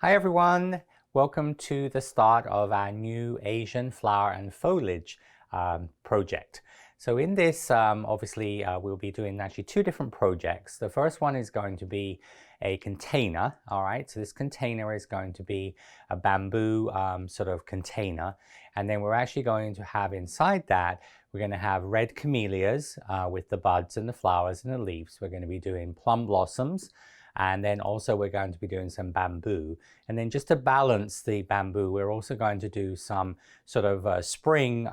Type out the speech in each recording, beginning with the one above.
Hi everyone, welcome to the start of our new Asian flower and foliage project. So in this, obviously, we'll be doing actually two different projects. The first one is going to be a container, all right? So this container is going to be a bamboo sort of container. And then we're actually going to have inside that, we're going to have red camellias with the buds and the flowers and the leaves. We're going to be doing plum blossoms. And then also we're going to be doing some bamboo. And then just to balance the bamboo, we're also going to do some sort of spring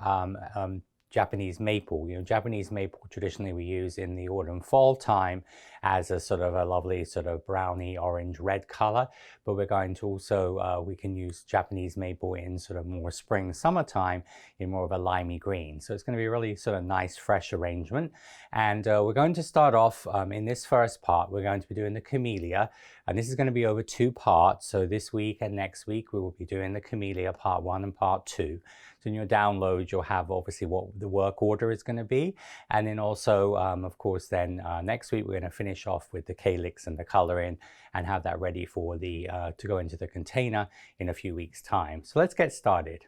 Japanese maple. Japanese maple traditionally we use in the autumn fall time as a sort of a lovely sort of browny orange red color. But we're going to also, we can use Japanese maple in sort of more spring summertime in more of a limey green. So it's going to be a really sort of nice fresh arrangement. And we're going to start off in this first part, we're going to be doing the camellia. And this is going to be over two parts. So this week and next week, we will be doing the camellia part 1 and part 2. So in your download, you'll have obviously what the work order is going to be. And then also, of course, then next week, we're going to finish off with the calyx and the coloring and have that ready for the to go into the container in a few weeks' time. So let's get started.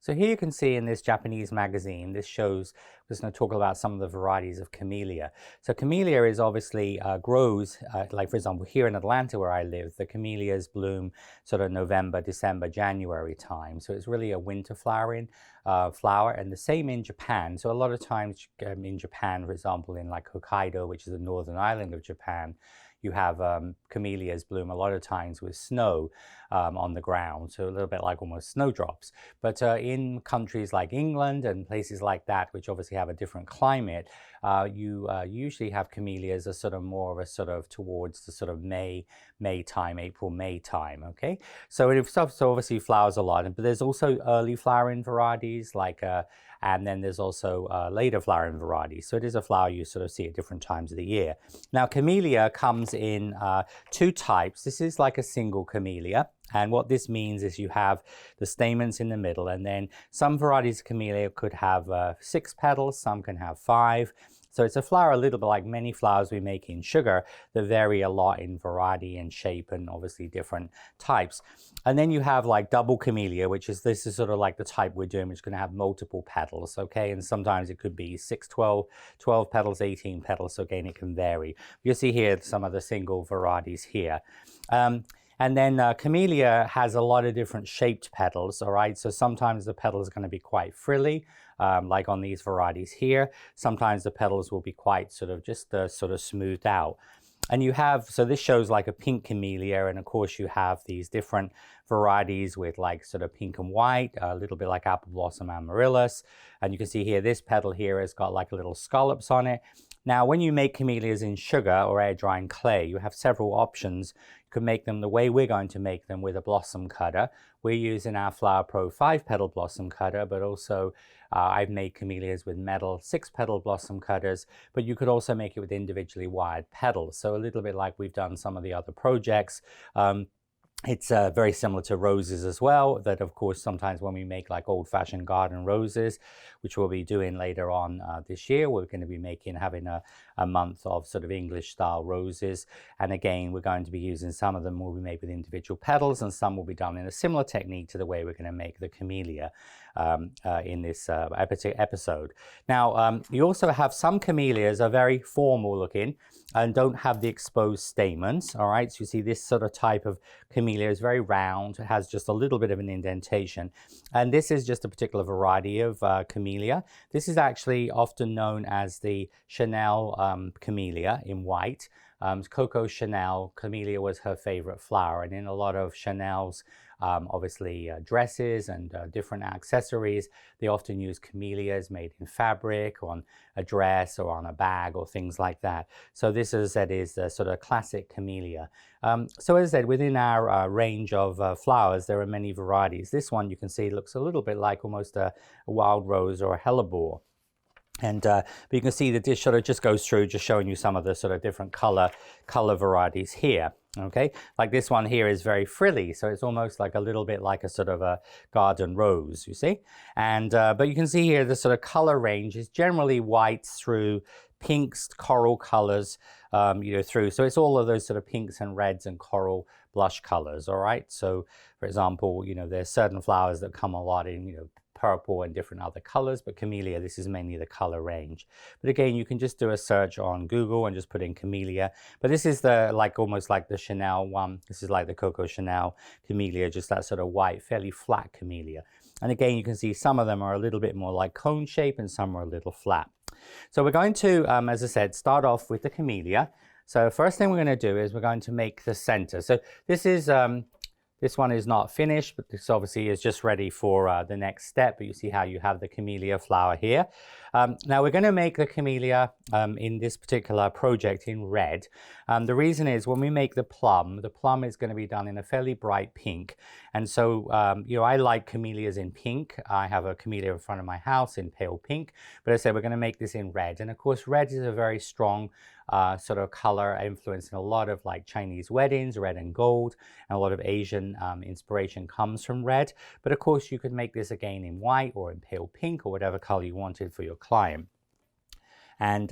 So here you can see in this Japanese magazine, this shows, we're just going to talk about some of the varieties of camellia. So camellia is obviously grows, like for example, here in Atlanta where I live, the camellias bloom sort of November, December, January time. So it's really a winter flowering flower, and the same in Japan. So a lot of times in Japan, for example, in like Hokkaido, which is the northern island of Japan, you have camellias bloom a lot of times with snow on the ground, so a little bit like almost snowdrops. But in countries like England and places like that, which obviously have a different climate, you usually have camellias as sort of more of a sort of towards the sort of May time, April, May time, okay? So it obviously flowers a lot, but there's also early flowering varieties like and then there's also later flowering varieties. So it is a flower you sort of see at different times of the year. Now, camellia comes in two types. This is like a single camellia. And what this means is you have the stamens in the middle, and then some varieties of camellia could have 6 petals, some can have 5. So it's a flower a little bit like many flowers we make in sugar that vary a lot in variety and shape and obviously different types. And then you have like double camellia, this is sort of like the type we're doing, which is going to have multiple petals, okay? And sometimes it could be 6, 12 petals, 18 petals. So again, it can vary. You'll see here some of the single varieties here. And then camellia has a lot of different shaped petals, all right? So sometimes the petal is going to be quite frilly, like on these varieties here. Sometimes the petals will be quite sort of just sort of smoothed out. And you have, so this shows like a pink camellia, and of course you have these different varieties with like sort of pink and white, a little bit like apple blossom amaryllis. And you can see here, this petal here has got like a little scallops on it. Now, when you make camellias in sugar or air drying clay, you have several options. You can make them the way we're going to make them with a blossom cutter. We're using our Flower Pro 5-petal blossom cutter, but also I've made camellias with metal 6-petal blossom cutters, but you could also make it with individually wired petals. So a little bit like we've done some of the other projects. It's very similar to roses as well, that of course sometimes when we make like old-fashioned garden roses, which we'll be doing later on this year, we're going to be having a month of sort of English style roses. And again, we're going to be using some of them will be made with individual petals, and some will be done in a similar technique to the way we're going to make the camellia in this episode. Now, you also have some camellias are very formal looking and don't have the exposed stamens, all right? So you see this sort of type of camellia is very round, it has just a little bit of an indentation. And this is just a particular variety of camellia. This is actually often known as the Chanel camellia in white. Coco Chanel, camellia was her favorite flower, and in a lot of Chanel's obviously dresses and different accessories, they often use camellias made in fabric on a dress or on a bag or things like that. So this, as I said, is the sort of classic camellia. So as I said, within our range of flowers, there are many varieties. This one you can see looks a little bit like almost a wild rose or a hellebore. And but you can see the dish sort of just goes through, just showing you some of the sort of different color varieties here. Okay, like this one here is very frilly, so it's almost like a little bit like a sort of a garden rose, you see. And but you can see here the sort of color range is generally white through pinks, coral colors, you know, through. So it's all of those sort of pinks and reds and coral blush colors. All right. So for example, you know, there's certain flowers that come a lot in, you know, purple and different other colors, but Camellia, this is mainly the color range. But again, you can just do a search on Google and just put in Camellia. But this is the like almost like the Chanel one. This is like the Coco Chanel Camellia, just that sort of white, fairly flat Camellia. And again, you can see some of them are a little bit more like cone shape and some are a little flat. So we're going to, as I said, start off with the Camellia. So first thing we're going to do is we're going to make the center. So this is this one is not finished, but this obviously is just ready for the next step. But you see how you have the Camellia flower here. Now we're going to make the Camellia in this particular project in red. The reason is when we make the plum is going to be done in a fairly bright pink. And so, you know, I like camellias in pink. I have a camellia in front of my house in pale pink. But as I said, we're going to make this in red. And of course, red is a very strong sort of color influence in a lot of like Chinese weddings, red and gold, and a lot of Asian inspiration comes from red. But of course, you could make this again in white or in pale pink or whatever color you wanted for your client. And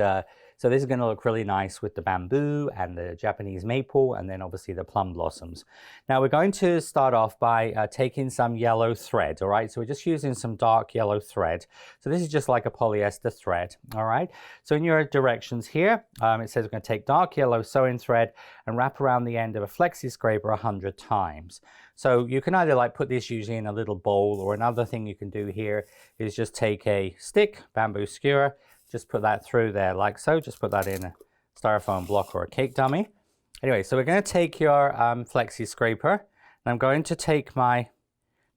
so this is going to look really nice with the bamboo and the Japanese maple and then obviously the plum blossoms. Now we're going to start off by taking some yellow thread, all right? So we're just using some dark yellow thread. So this is just like a polyester thread, all right? So in your directions here, it says we're going to take dark yellow sewing thread and wrap around the end of a flexi scraper 100 times. So you can either like put this usually in a little bowl, or another thing you can do here is just take a stick, bamboo skewer, just put that through there like so. Just put that in a styrofoam block or a cake dummy. Anyway, so we're going to take your flexi scraper, and I'm going to take I'm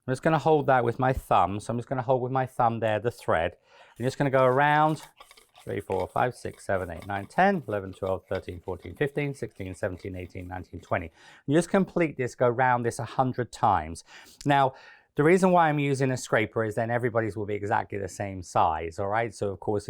just going to hold that with my thumb. So I'm just going to hold with my thumb there the thread. I'm just going to go around 3, 4, 5, 6, 7, 8, 9, 10, 11, 12, 13, 14, 15, 16, 17, 18, 19, 20. And just complete this, go round this 100 times. Now, the reason why I'm using a scraper is then everybody's will be exactly the same size, all right? So of course,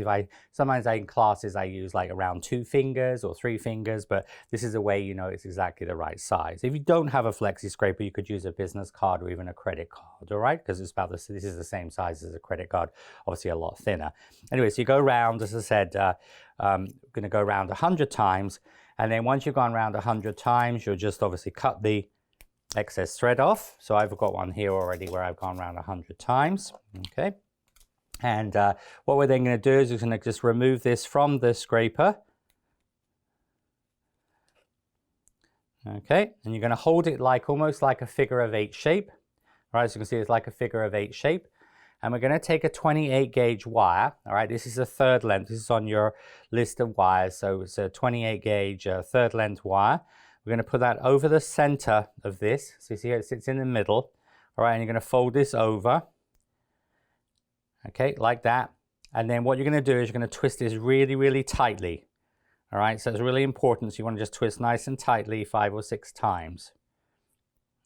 sometimes in classes I use like around 2 fingers or 3 fingers, but this is a way you know it's exactly the right size. If you don't have a flexi scraper, you could use a business card or even a credit card, all right? Because this is the same size as a credit card, obviously a lot thinner. Anyway, so you go around, as I said, going to go around 100 times, and then once you've gone around 100 times, you'll just obviously cut the excess thread off. So I've got one here already where I've gone around 100 times. Okay. And what we're then going to do is we're going to just remove this from the scraper. Okay. And you're going to hold it like almost like a figure of 8 shape. All right. So you can see it's like a figure of 8 shape. And we're going to take a 28 gauge wire. All right. This is a third length. This is on your list of wires. So it's a 28 gauge third length wire. We're going to put that over the center of this. So you see how it sits in the middle. All right, and you're going to fold this over. Okay, like that. And then what you're going to do is you're going to twist this really, really tightly. All right, so it's really important. So you want to just twist nice and tightly 5 or 6 times.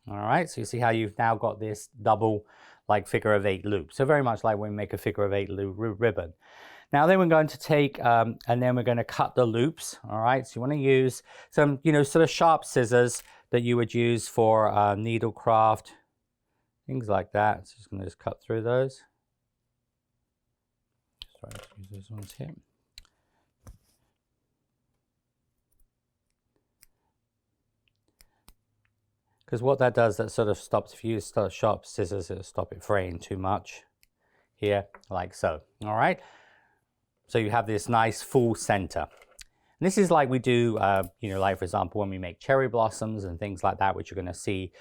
All right, so you see how you've now got this double like figure of 8 loop. So very much like when we make a figure of 8 loop ribbon. Now then we're going to take, and then we're going to cut the loops, all right? So you want to use some, you know, sort of sharp scissors that you would use for needlecraft, things like that. So just going to just cut through those. Sorry, let's use those ones here. Because what that does, that sort of stops, if you use sharp scissors, it'll stop it fraying too much here, like so, all right? So you have this nice full center. And this is like we do, you know, like for example, when we make cherry blossoms and things like that, which you're going to see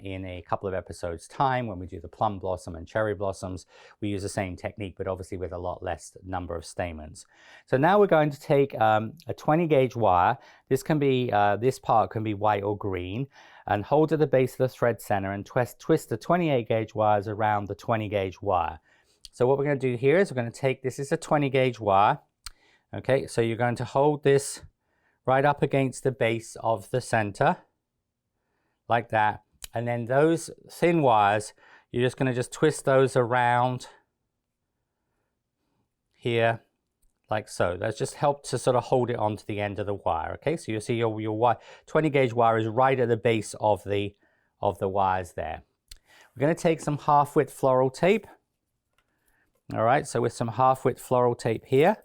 in a couple of episodes time when we do the plum blossom and cherry blossoms. We use the same technique, but obviously with a lot less number of stamens. So now we're going to take a 20 gauge wire. This can be, this part can be white or green, and hold at the base of the thread center and twist the 28 gauge wires around the 20 gauge wire. So what we're going to do here is we're going to take, this is a 20 gauge wire. Okay, so you're going to hold this right up against the base of the center, like that. And then those thin wires, you're just going to just twist those around here, like so. That's just helped to sort of hold it onto the end of the wire. Okay, so you see your wire, 20 gauge wire is right at the base of the wires there. We're going to take some half-width floral tape. All right, so with some half-width floral tape here,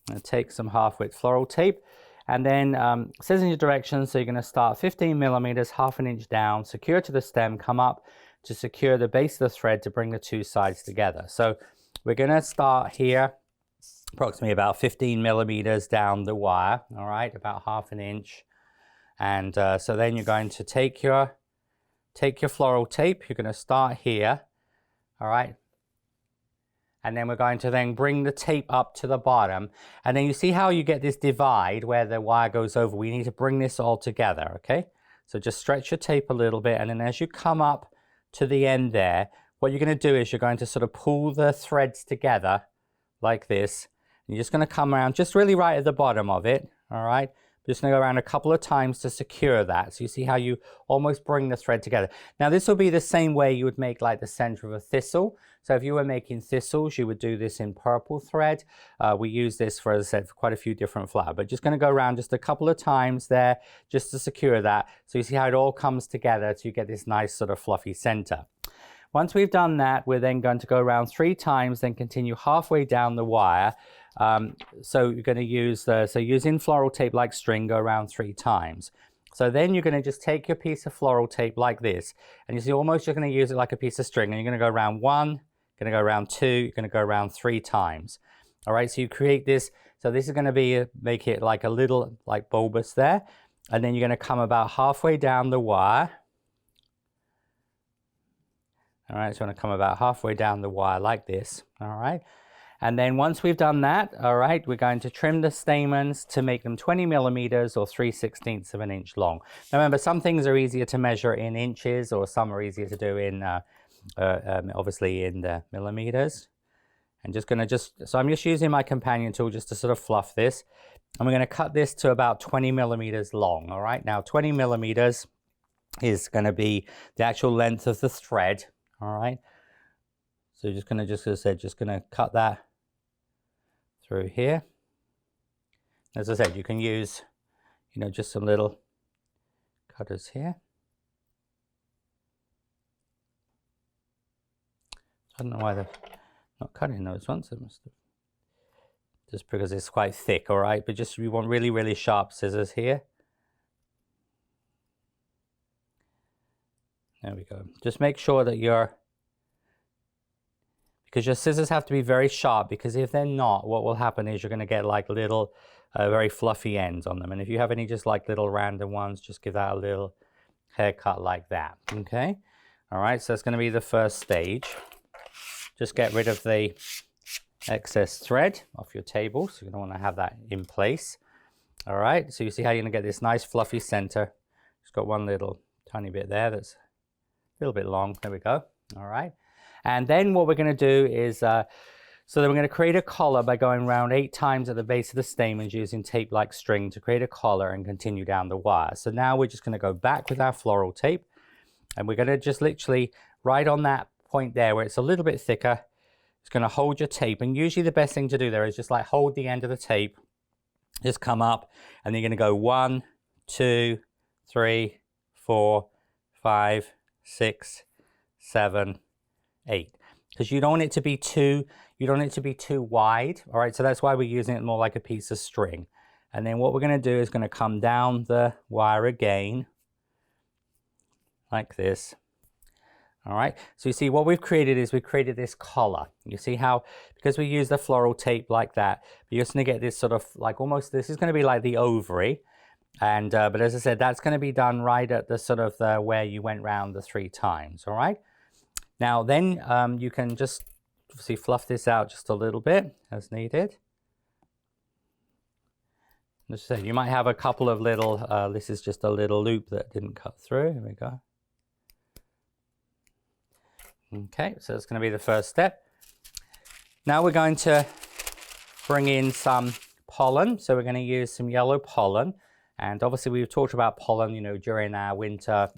I'm going to take some half-width floral tape, and then it says in your directions, so you're going to start 15 millimeters, half an inch down, secure to the stem, come up to secure the base of the thread to bring the two sides together. So we're going to start here, approximately about 15 millimeters down the wire, all right, about half an inch. And so then you're going to take your floral tape, you're going to start here, all right, and then we're going to then bring the tape up to the bottom, and then you see how you get this divide where the wire goes over. We need to bring this all together, okay? So just stretch your tape a little bit, and then as you come up to the end there, what you're going to do is you're going to sort of pull the threads together like this. You're just going to come around just really right at the bottom of it, all right? Just going to go around a couple of times to secure that. So you see how you almost bring the thread together. Now this will be the same way you would make like the center of a thistle. So if you were making thistles, you would do this in purple thread. We use this for, as I said, for quite a few different flowers. But just going to go around just a couple of times there just to secure that. So you see how it all comes together to get this nice sort of fluffy center. Once we've done that, we're then going to go around 3 times, then continue halfway down the wire. So you're going to use using floral tape like string, go around 3 times. So then you're going to just take your piece of floral tape like this, and you see almost you're going to use it like a piece of string, and you're going to go around 1, going to go around 2, you're going to go around 3 times. All right, so you create this. So this is going to be make it like a little like bulbous there, and then you're going to come about halfway down the wire. All right, so I'm going to come about halfway down the wire like this, all right? And then once we've done that, all right, we're going to trim the stamens to make them 20 millimeters or 3/16 of an inch long. Now remember, some things are easier to measure in inches, or some are easier to do in, obviously in the millimeters. I'm just going to so I'm just using my companion tool just to sort of fluff this. And we're going to cut this to about 20 millimeters long, all right? Now 20 millimeters is going to be the actual length of the thread. All right, so just going to, as I said, just going to cut that through here. As I said, you can use, you know, just some little cutters here. I don't know why they're not cutting those ones. It must have, just because it's quite thick, all right, but just you want really, really sharp scissors here. There we go. Just make sure that because your scissors have to be very sharp, because if they're not, what will happen is you're going to get like little very fluffy ends on them. And if you have any just like little random ones, just give that a little haircut like that. Okay. All right. So that's going to be the first stage. Just get rid of the excess thread off your table. So you don't want to have that in place. All right. So you see how you're going to get this nice fluffy center. Just got one little tiny bit there that's a little bit long. There we go. All right. And then what we're going to do is, so then we're going to create a collar by going around 8 times at the base of the stamens using tape like string to create a collar and continue down the wire. So now we're just going to go back with our floral tape, and we're going to just literally right on that point there where it's a little bit thicker, it's going to hold your tape. And usually the best thing to do there is just like hold the end of the tape, just come up, and then you're going to go 1, 2, 3, 4, 5, 6, 7, 8, because you don't want it to be too wide. All right, so that's why we're using it more like a piece of string. And then what we're going to do is going to come down the wire again like this. All right, so you see what we've created is we've created this collar. You see how, because we use the floral tape like that, you're just going to get this sort of like almost, this is going to be like the ovary. And but as I said, that's going to be done right at the sort of where you went round the 3 times. All right. Now then you can just obviously fluff this out just a little bit as needed. As I said, you might have a couple of little. This is just a little loop that didn't cut through. Here we go. Okay, so that's going to be the first step. Now we're going to bring in some pollen. So we're going to use some yellow pollen. And obviously we've talked about pollen, you know, during our winter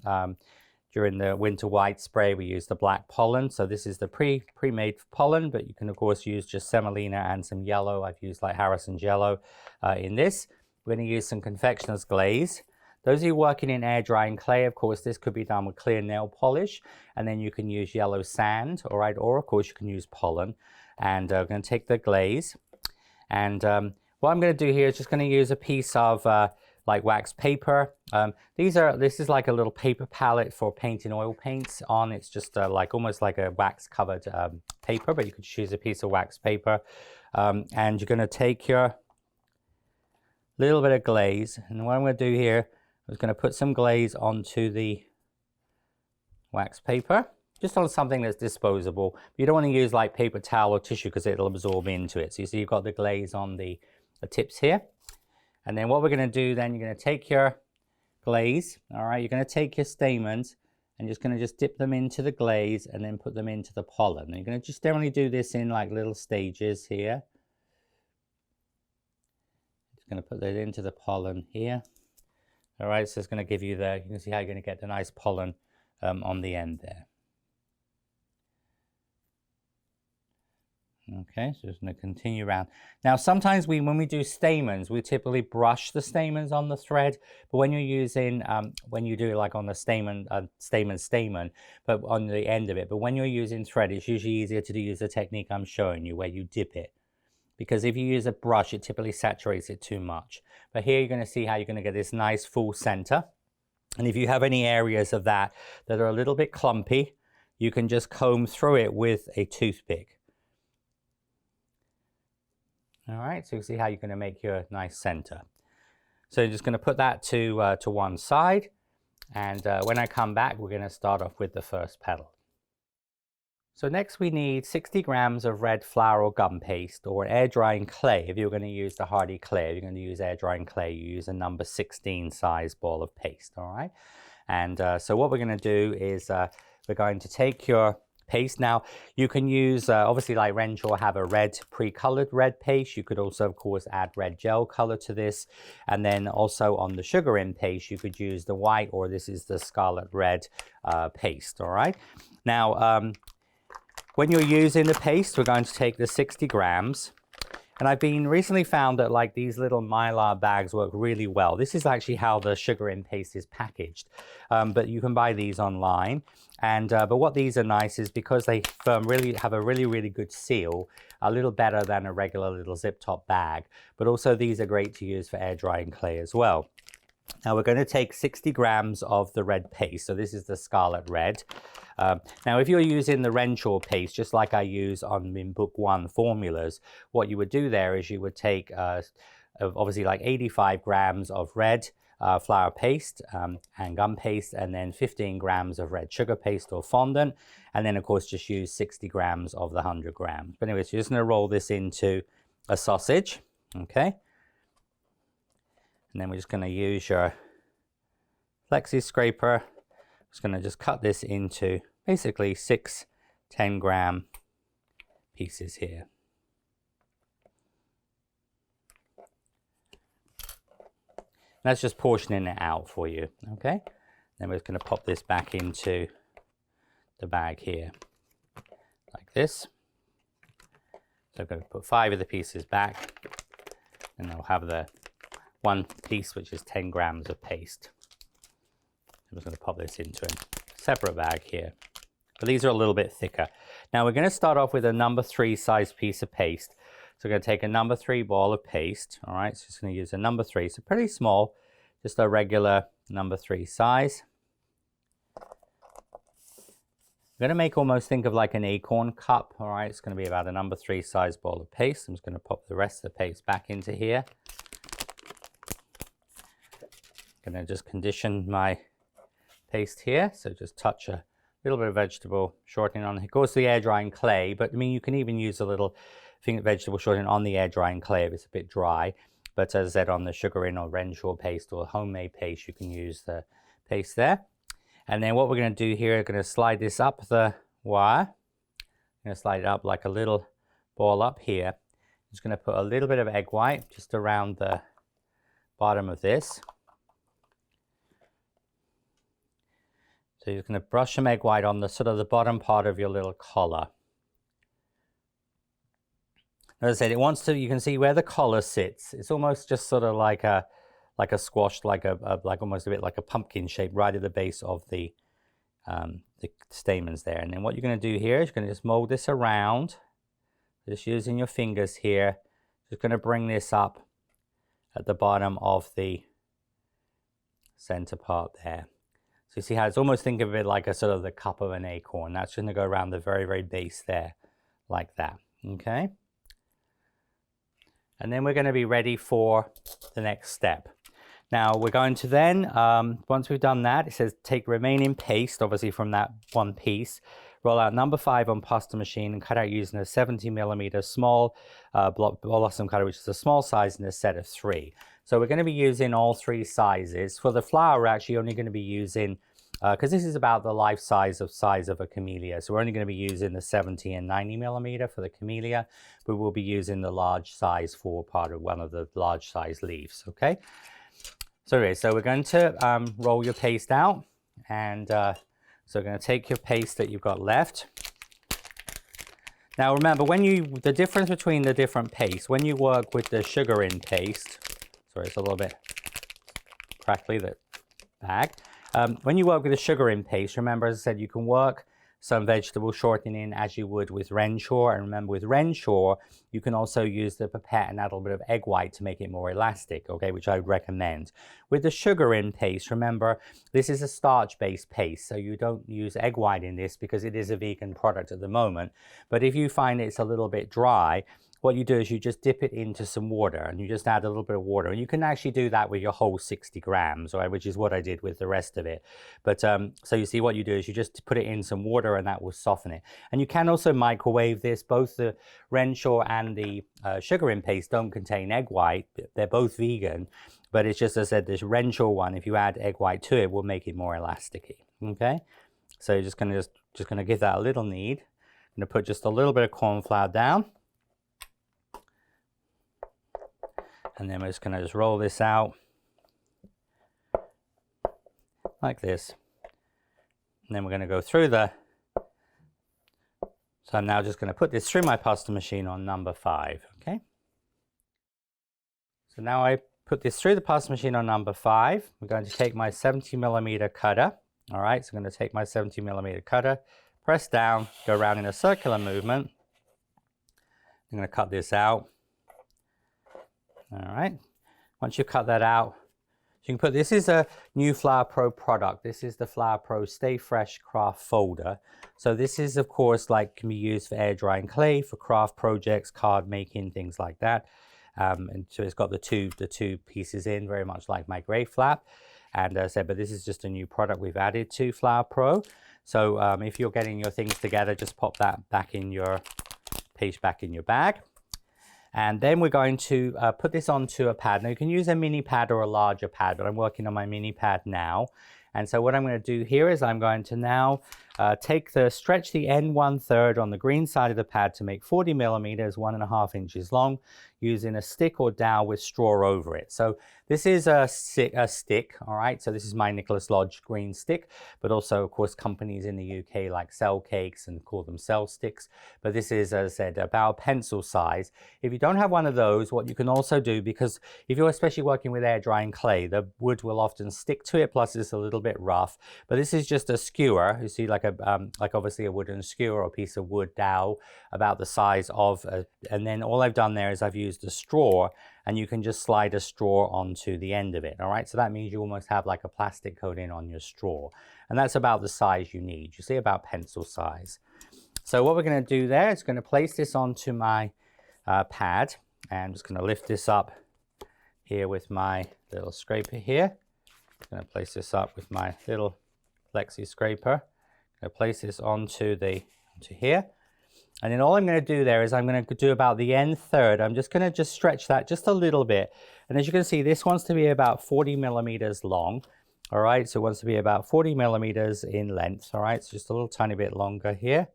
during the winter white spray, we use the black pollen. So this is the pre-made pollen, but you can of course use just semolina and some yellow. I've used like Harrison's yellow in this. We're going to use some confectioner's glaze. Those of you working in air drying clay, of course, this could be done with clear nail polish, and then you can use yellow sand, all right, or of course you can use pollen. And I'm going to take the glaze, and what I'm going to do here is just going to use a piece of like wax paper. This is like a little paper palette for painting oil paints on. It's just like almost like a wax covered paper, but you could choose a piece of wax paper. And you're going to take your little bit of glaze, and what I'm going to do here is going to put some glaze onto the wax paper, just on something that's disposable. You don't want to use like paper towel or tissue because it'll absorb into it. So you see you've got the glaze on the tips here. And then what we're going to do then, you're going to take your glaze, all right, you're going to take your stamens and just going to just dip them into the glaze and then put them into the pollen. And you're going to just generally do this in like little stages here. Just going to put that into the pollen here. All right, so it's going to give you you can see how you're going to get the nice pollen on the end there. Okay, so just going to continue around. Now, sometimes when we do stamens, we typically brush the stamens on the thread. But when you're using, when you do it like on the stamen, but on the end of it. But when you're using thread, it's usually easier to use the technique I'm showing you, where you dip it. Because if you use a brush, it typically saturates it too much. But here you're going to see how you're going to get this nice full center. And if you have any areas of that are a little bit clumpy, you can just comb through it with a toothpick. All right, so you see how you're going to make your nice center. So you're just going to put that to one side. And when I come back, we're going to start off with the first petal. So next we need 60 grams of red flour or gum paste, or air drying clay. If you're going to use the hardy clay, if you're going to use air drying clay, you use a number 16 size ball of paste, all right? And so what we're going to do is we're going to take your paste. Now you can use obviously like Renshaw have a red pre-colored red paste. You could also of course add red gel color to this, and then also on the sugar in paste you could use the white, or this is the scarlet red paste. All right, now when you're using the paste, we're going to take the 60 grams. And I've been recently found that like these little Mylar bags work really well. This is actually how the sugar in paste is packaged. But you can buy these online. And but what these are nice is because they really have a really good seal, a little better than a regular little zip top bag. But also these are great to use for air drying clay as well. Now we're going to take 60 grams of the red paste. So this is the scarlet red. Now if you're using the Renshaw paste, just like I use in book 1 formulas, what you would do there is you would take obviously like 85 grams of red flour paste and gum paste, and then 15 grams of red sugar paste or fondant, and then of course just use 60 grams of the 100 grams. But anyway, so you're just going to roll this into a sausage, okay? And then we're just going to use your flexi scraper. Just going to just cut this into basically 6 10-gram pieces here. That's just portioning it out for you, okay? Then we're just going to pop this back into the bag here, like this. So I'm going to put 5 of the pieces back, and I'll have the one piece which is 10 grams of paste. I'm just going to pop this into a separate bag here. But these are a little bit thicker. Now we're going to start off with a number 3 size piece of paste. So we're going to take a number 3 ball of paste. All right, so just going to use a number 3. So pretty small, just a regular number 3 size. I'm going to make almost think of like an acorn cup. All right, it's going to be about a number 3 size ball of paste. I'm just going to pop the rest of the paste back into here. I'm going to just condition my paste here. So just touch a little bit of vegetable shortening on. It goes to the air drying clay, but I mean you can even use a little vegetable shortening on the air drying clay if it's a bit dry. But as I said, on the sugar in or Renshaw paste or homemade paste, you can use the paste there. And then what we're going to do here, we're going to slide this up the wire. I'm going to slide it up like a little ball up here. I'm just going to put a little bit of egg white just around the bottom of this. So you're going to brush some egg white on the sort of the bottom part of your little collar. As I said, it wants to, you can see where the collar sits. It's almost just sort of like a squash, like almost a bit like a pumpkin shape right at the base of the stamens there. And then what you're going to do here is you're going to just mold this around, just using your fingers here. Just going to bring this up at the bottom of the center part there. So you see how it's almost, think of it like a sort of the cup of an acorn. That's going to go around the very, very base there, like that. Okay. And then we're going to be ready for the next step. Now we're going to then, once we've done that, it says take remaining paste, obviously from that one piece, roll out number 5 on pasta machine and cut out using a 70mm small blossom cutter, which is a small size in a set of 3. So we're going to be using all 3 sizes. For the flower, we're actually only going to be using, because this is about the life size of a camellia. So we're only going to be using the 70 and 90mm for the camellia, but we'll be using the large size for part of one of the large size leaves, okay? So we're going to roll your paste out, and so we're going to take your paste that you've got left. Now remember, the difference between the different pastes, when you work with the sugar in paste, sorry, it's a little bit crackly, that bag. When you work with the sugar in paste, remember, as I said, you can work some vegetable shortening as you would with Renshaw. And remember, with Renshaw, you can also use the pipette and add a little bit of egg white to make it more elastic, okay, which I would recommend. With the sugar in paste, remember, this is a starch-based paste, so you don't use egg white in this because it is a vegan product at the moment. But if you find it's a little bit dry, what you do is you just dip it into some water, and you just add a little bit of water. And you can actually do that with your whole 60 grams, right, which is what I did with the rest of it. But so you see what you do is you just put it in some water, and that will soften it. And you can also microwave this. Both the Renshaw and the sugar in paste don't contain egg white. They're both vegan, but it's just, as I said, this Renshaw one, if you add egg white to it, will make it more elasticy. Okay, so you're just gonna give that a little knead. I'm gonna put just a little bit of corn flour down. And then we're just going to roll this out like this. And then we're going to go through so I'm now just going to put this through my pasta machine on number 5, okay? So now I put this through the pasta machine on number 5. I'm going to take my 70mm cutter. All right, so I'm going to take my 70mm cutter, press down, go around in a circular movement. I'm going to cut this out. All right, once you cut that out, you can put, this is a new Flower Pro product. This is the Flower Pro Stay Fresh Craft Folder. So this is, of course, can be used for air drying clay, for craft projects, card making, things like that. And so it's got the two pieces in, very much like my gray flap. And as I said, but this is just a new product we've added to Flower Pro. So if you're getting your things together, just pop that back in your bag. And then we're going to put this onto a pad. Now you can use a mini pad or a larger pad, but I'm working on my mini pad now. And so what I'm going to do here is I'm going to now stretch the end 1/3 on the green side of the pad to make 40mm, 1.5 inches long, using a stick or dowel with straw over it. So this is a stick, all right? So this is my Nicholas Lodge green stick, but also, of course, companies in the UK like Cell Cakes and call them Cell Sticks. But this is, as I said, about pencil size. If you don't have one of those, what you can also do, because if you're especially working with air drying clay, the wood will often stick to it, plus it's a little bit rough. But this is just a skewer. You see, like obviously a wooden skewer or a piece of wood dowel about the size of, and then all I've done there is I've used a straw, and you can just slide a straw onto the end of it. All right, so that means you almost have like a plastic coating on your straw, and that's about the size you need. You see, about pencil size. So what we're going to do there is going to place this onto my pad, and I'm just going to lift this up here with my little scraper here. I'm going to place this up with my little flexi scraper. I'm going to place this onto here. And then all I'm going to do there is I'm going to do about the end third. I'm just going to stretch that just a little bit. And as you can see, this wants to be about 40mm long. All right, so it wants to be about 40mm in length. All right, so just a little tiny bit longer here.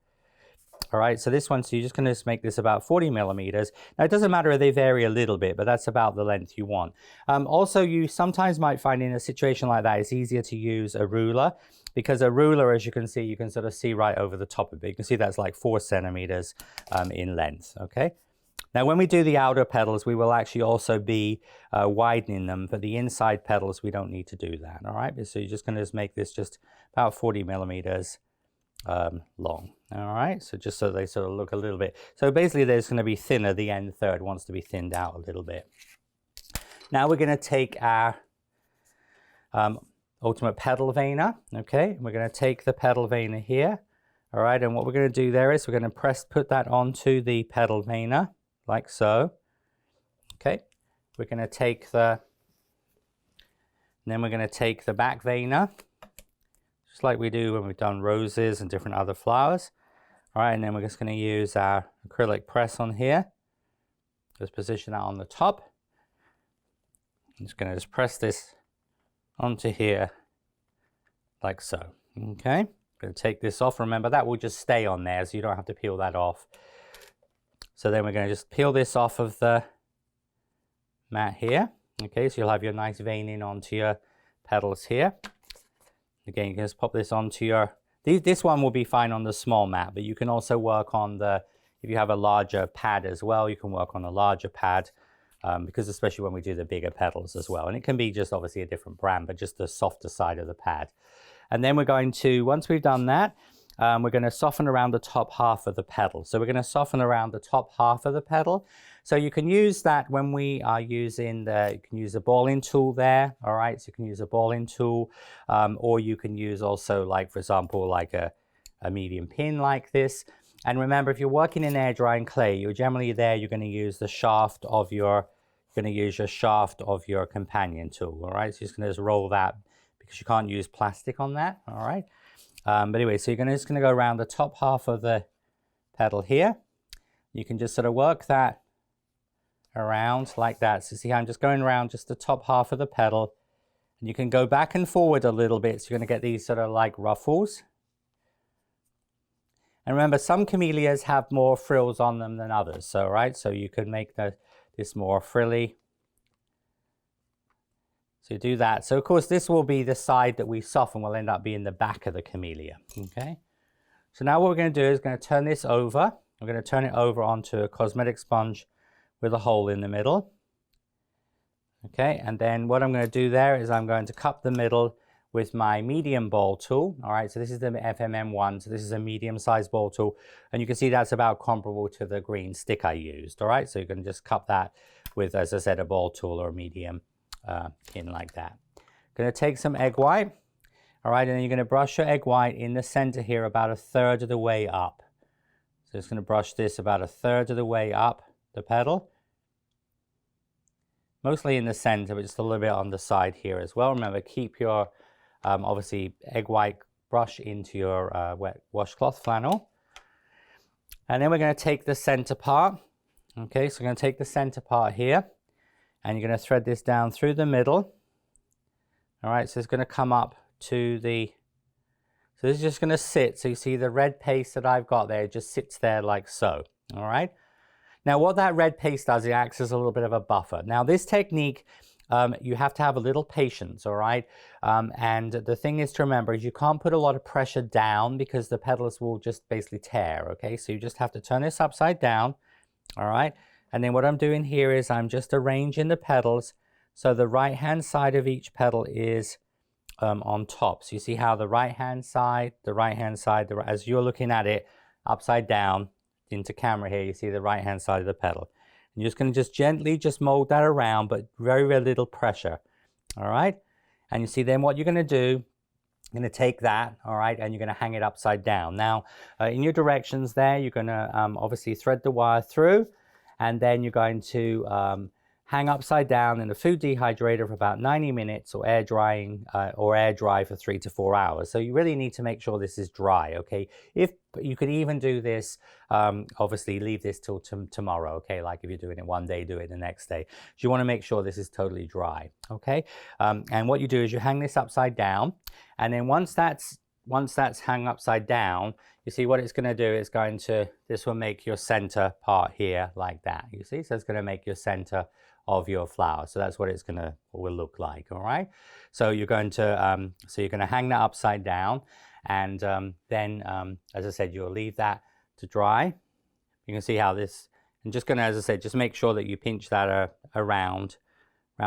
All right, so this one, so you're just going to make this about 40 millimeters. Now, it doesn't matter if they vary a little bit, but that's about the length you want. Also, you sometimes might find in a situation like that, it's easier to use a ruler, because a ruler, as you can see, you can sort of see right over the top of it. You can see that's like 4 centimeters in length, okay? Now, when we do the outer petals, we will actually also be widening them. For the inside petals, we don't need to do that, all right? So you're just going to just make this just about 40 millimeters long, all right? So just so they sort of look a little bit. So basically, there's going to be thinner. The end third wants to be thinned out a little bit. Now we're going to take our ultimate petal veiner, okay? We're going to take the petal veiner here, all right? And what we're going to do there is we're going to put that onto the petal veiner, like so. Okay, we're going to take and then we're going to take the back veiner, just like we do when we've done roses and different other flowers. All right, and then we're just going to use our acrylic press on here. Just position that on the top. I'm just going to just press this onto here, like so. Okay, I'm going to take this off. Remember, that will just stay on there, so you don't have to peel that off. So then we're going to just peel this off of the mat here. Okay, so you'll have your nice veining onto your petals here. Again, you can just pop this onto your... This one will be fine on the small mat, but you can also work on if you have a larger pad as well, you can work on a larger pad, because especially when we do the bigger petals as well. And it can be just obviously a different brand, but just the softer side of the pad. And then we're going to, once we've done that, we're going to soften around the top half of the petal. So we're going to soften around the top half of the petal. So you can use that when we are using you can use a balling tool there. All right, so you can use a balling tool, or you can use also, like, for example, like a medium pin like this. And remember, if you're working in air drying clay, you're generally there, you're going to use the shaft of your, companion tool. All right, so you're just going to just roll that, because you can't use plastic on that. All right. But anyway, so you're just going to go around the top half of the petal here. You can just sort of work that around like that. So see how I'm just going around just the top half of the petal. And you can go back and forward a little bit. So you're going to get these sort of like ruffles. And remember, some camellias have more frills on them than others. So, right, so you can make this more frilly. So do that. So of course, this will be the side that we soften, will end up being the back of the camellia, okay? So now what we're going to do is going to turn this over. We're going to turn it over onto a cosmetic sponge with a hole in the middle. Okay, and then what I'm going to do there is I'm going to cup the middle with my medium ball tool. All right, so this is the FMM1, so this is a medium-sized ball tool, and you can see that's about comparable to the green stick I used. All right, so you can just cup that with, as I said, a ball tool or a medium pin like that. Going to take some egg white. All right, and then you're going to brush your egg white in the center here about 1/3 of the way up. So just going to brush this about 1/3 of the way up the petal. Mostly in the center, but just a little bit on the side here as well. Remember, keep your, obviously, egg white brush into your wet washcloth flannel. And then we're going to take the center part. Okay, so we're going to take the center part here, and you're going to thread this down through the middle. All right, so it's going to come up to the, so this is just going to sit. So you see the red paste that I've got there, it just sits there like so. All right. Now what that red paste does, it acts as a little bit of a buffer. Now this technique, you have to have a little patience, all right? And the thing is to remember is you can't put a lot of pressure down because the petals will just basically tear, okay? So you just have to turn this upside down, all right? And then what I'm doing here is I'm just arranging the petals so the right-hand side of each petal is on top. So you see how the right-hand side, as you're looking at it upside down, into camera here, you see the right hand side of the petal. And you're just going to just gently just mold that around, but very, very little pressure. All right. And you see then what you're going to do, you're going to take that, all right, and you're going to hang it upside down. Now, in your directions there, you're going to obviously thread the wire through, and then you're going to hang upside down in a food dehydrator for about 90 minutes or air dry for 3 to 4 hours. So you really need to make sure this is dry, okay? If you could even do this, obviously leave this till tomorrow, okay? Like if you're doing it one day, do it the next day. So you want to make sure this is totally dry, okay? And what you do is you hang this upside down, and then once that's once that's hung upside down, you see what it's going to do is this will make your center part here like that. You see, so it's going to make your center of your flower. So that's what it's will look like. All right. So you're going to hang that upside down, and then as I said, you'll leave that to dry. You can see how this, and just going to, as I said, just make sure that you pinch that around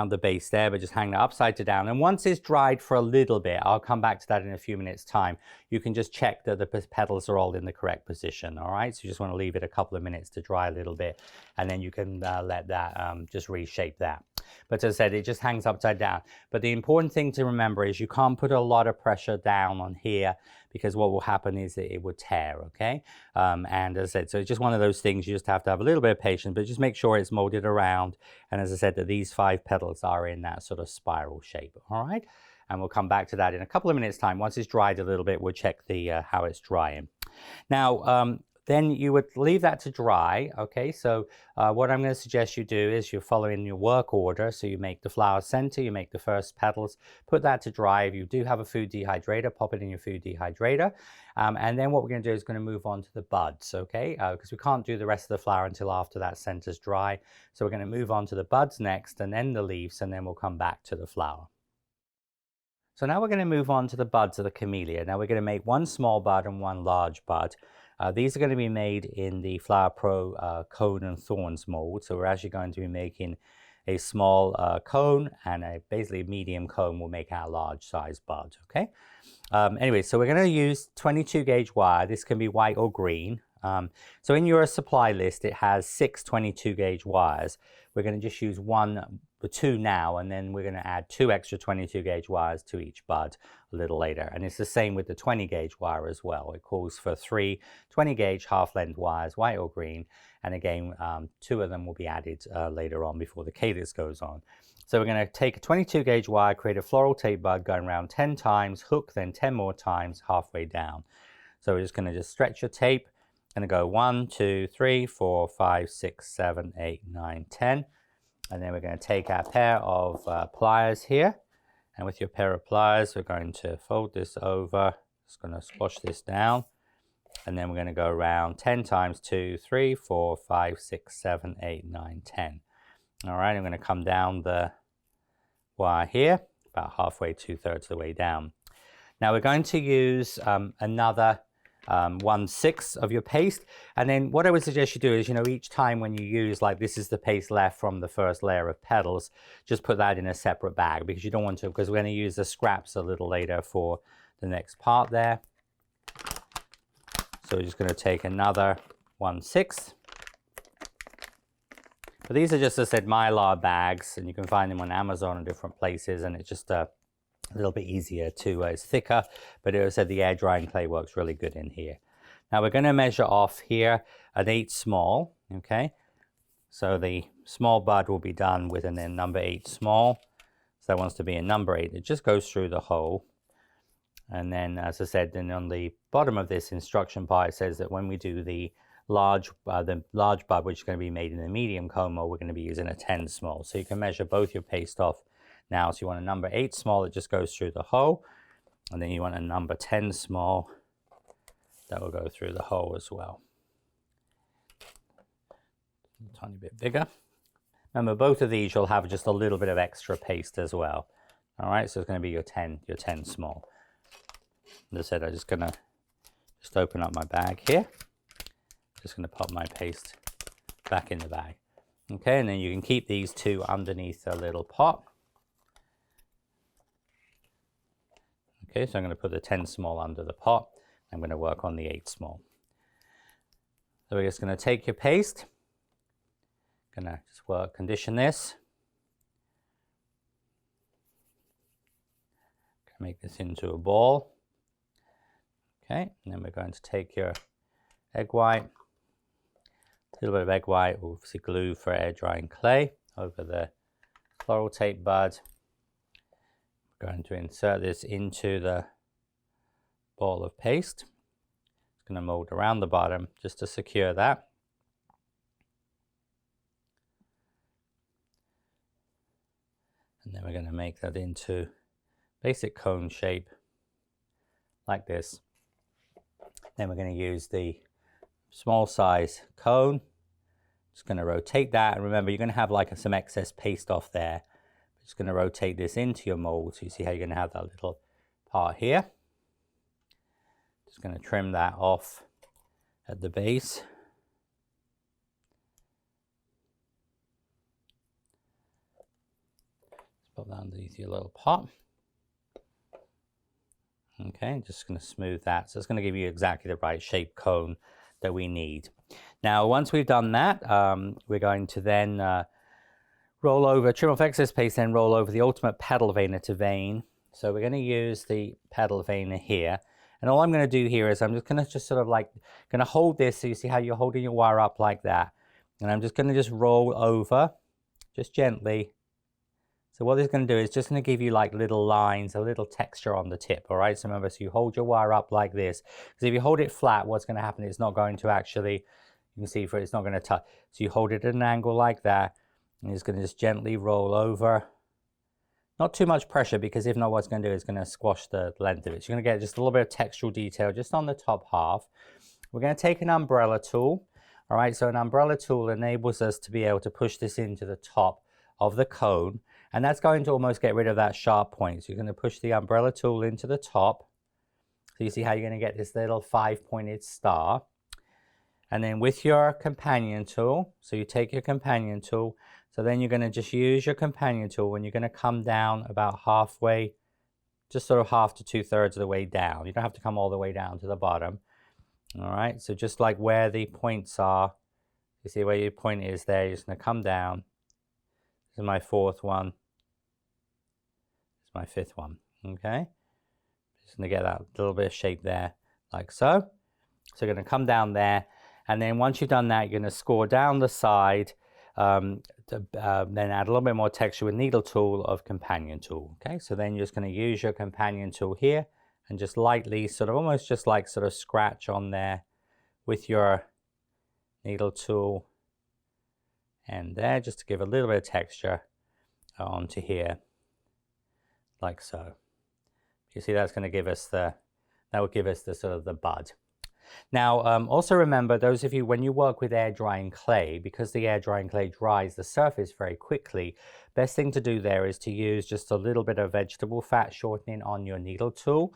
the base there, but just hang that upside down. And once it's dried for a little bit, I'll come back to that in a few minutes time, you can just check that the petals are all in the correct position. All right, so you just want to leave it a couple of minutes to dry a little bit, and then you can let that just reshape that. But as I said, it just hangs upside down. But the important thing to remember is you can't put a lot of pressure down on here, because what will happen is that it would tear, okay? And as I said, so it's just one of those things you just have to have a little bit of patience, but just make sure it's molded around. And as I said, that these 5 petals are in that sort of spiral shape, all right? And we'll come back to that in a couple of minutes time. Once it's dried a little bit, we'll check how it's drying. Now, then you would leave that to dry, okay? So what I'm going to suggest you do is you're following your work order. So you make the flower center, you make the first petals, put that to dry. If you do have a food dehydrator, pop it in your food dehydrator. And then what we're going to do is going to move on to the buds, okay? Because we can't do the rest of the flower until after that center's dry. So we're going to move on to the buds next, and then the leaves, and then we'll come back to the flower. So now we're going to move on to the buds of the camellia. Now we're going to make 1 small bud and 1 large bud. These are going to be made in the Flower Pro cone and thorns mold. So we're actually going to be making a small cone, and basically a medium cone will make our large size bud, okay? Anyway, so we're going to use 22 gauge wire. This can be white or green. So in your supply list, it has 6 22 gauge wires. We're going to just use 2 now, and then we're going to add 2 extra 22 gauge wires to each bud a little later. And it's the same with the 20 gauge wire as well. It calls for 3 20 gauge half length wires, white or green. And again, 2 of them will be added later on before the calyx goes on. So we're going to take a 22 gauge wire, create a floral tape bud going around 10 times, hook then 10 more times halfway down. So we're just going to just stretch your tape. Going to go 1, 2, 3, 4, 5, 6, 7, 8, 9, 10. And then we're going to take our pair of pliers here. And with your pair of pliers, we're going to fold this over. Just going to squash this down. And then we're going to go around 10 times, 2, 3, 4, 5, 6, 7, 8, 9, 10. All right, I'm going to come down the wire here, about halfway, 2/3 of the way down. Now we're going to use another 1/6 of your paste, and then what I would suggest you do is, each time when you use, like, this is the paste left from the first layer of petals, just put that in a separate bag, because you don't want to, because we're going to use the scraps a little later for the next part there. So we're just going to take another 1/6. But these are just, as I said, Mylar bags, and you can find them on Amazon and different places, and it's just a little bit easier to, it's thicker, but as I said, the air drying clay works really good in here. Now we're going to measure off here an 8 small, okay? So the small bud will be done with a number 8 small. So that wants to be a number 8. It just goes through the hole. And then, as I said, then on the bottom of this instruction part, it says that when we do the large bud, which is going to be made in a medium cone mold, we're going to be using a 10 small. So you can measure both your paste off now. So you want a number 8 small that just goes through the hole, and then you want a number 10 small that will go through the hole as well. A tiny bit bigger. Remember, both of these you'll have just a little bit of extra paste as well. All right, so it's going to be your 10 small. As I said, I'm just going to open up my bag here. Just going to pop my paste back in the bag. Okay, and then you can keep these 2 underneath a little pot. Okay, so I'm going to put the 10 small under the pot. I'm going to work on the 8 small. So we're just going to take your paste. Going to just condition this. Make this into a ball. Okay, and then we're going to take your egg white, a little bit of egg white, obviously glue for air drying clay over the floral tape bud. We're going to insert this into the ball of paste. It's going to mold around the bottom just to secure that. And then we're going to make that into basic cone shape like this. Then we're going to use the small size cone. Just going to rotate that, and remember you're going to have like some excess paste off there. Just going to rotate this into your mold so you see how you're going to have that little part here. Just going to trim that off at the base. Just put that underneath your little pot. Okay, just going to smooth that. So it's going to give you exactly the right shape cone that we need. Now, once we've done that, we're going to then roll over, trim off excess paste, then roll over the ultimate petal veiner to vein. So we're going to use the petal veiner here. And all I'm going to do here is I'm just going to sort of like, going to hold this so you see how you're holding your wire up like that. And I'm just going to just roll over, just gently. So what this is going to do is just going to give you like little lines, a little texture on the tip, all right? So remember, so you hold your wire up like this. Because if you hold it flat, what's going to happen is it's not going to actually, you can see for it's not going to touch. So you hold it at an angle like that, and it's going to just gently roll over. Not too much pressure, because if not, what's going to do is going to squash the length of it. So you're going to get just a little bit of textural detail just on the top half. We're going to take an umbrella tool, all right? So an umbrella tool enables us to be able to push this into the top of the cone. And that's going to almost get rid of that sharp point. So you're going to push the umbrella tool into the top. So you see how you're going to get this little 5-pointed star. And then with your companion tool, so you take your companion tool, so then you're going to just use your companion tool and you're going to come down about halfway, just sort of half to 2/3 of the way down. You don't have to come all the way down to the bottom. All right, so just like where the points are, you see where your point is there, you're just going to come down. This is my 4th one. This is my 5th one. Okay. Just going to get that little bit of shape there, like so. So you're going to come down there. And then once you've done that, you're going to score down the side, then add a little bit more texture with needle tool of companion tool. Okay. So then you're just going to use your companion tool here and just lightly, sort of almost just like sort of scratch on there with your needle tool. And there, just to give a little bit of texture onto here, like so. You see that's going to give us that will give us the sort of the bud. Now, also remember, those of you, when you work with air drying clay, because the air drying clay dries the surface very quickly, best thing to do there is to use just a little bit of vegetable fat shortening on your needle tool.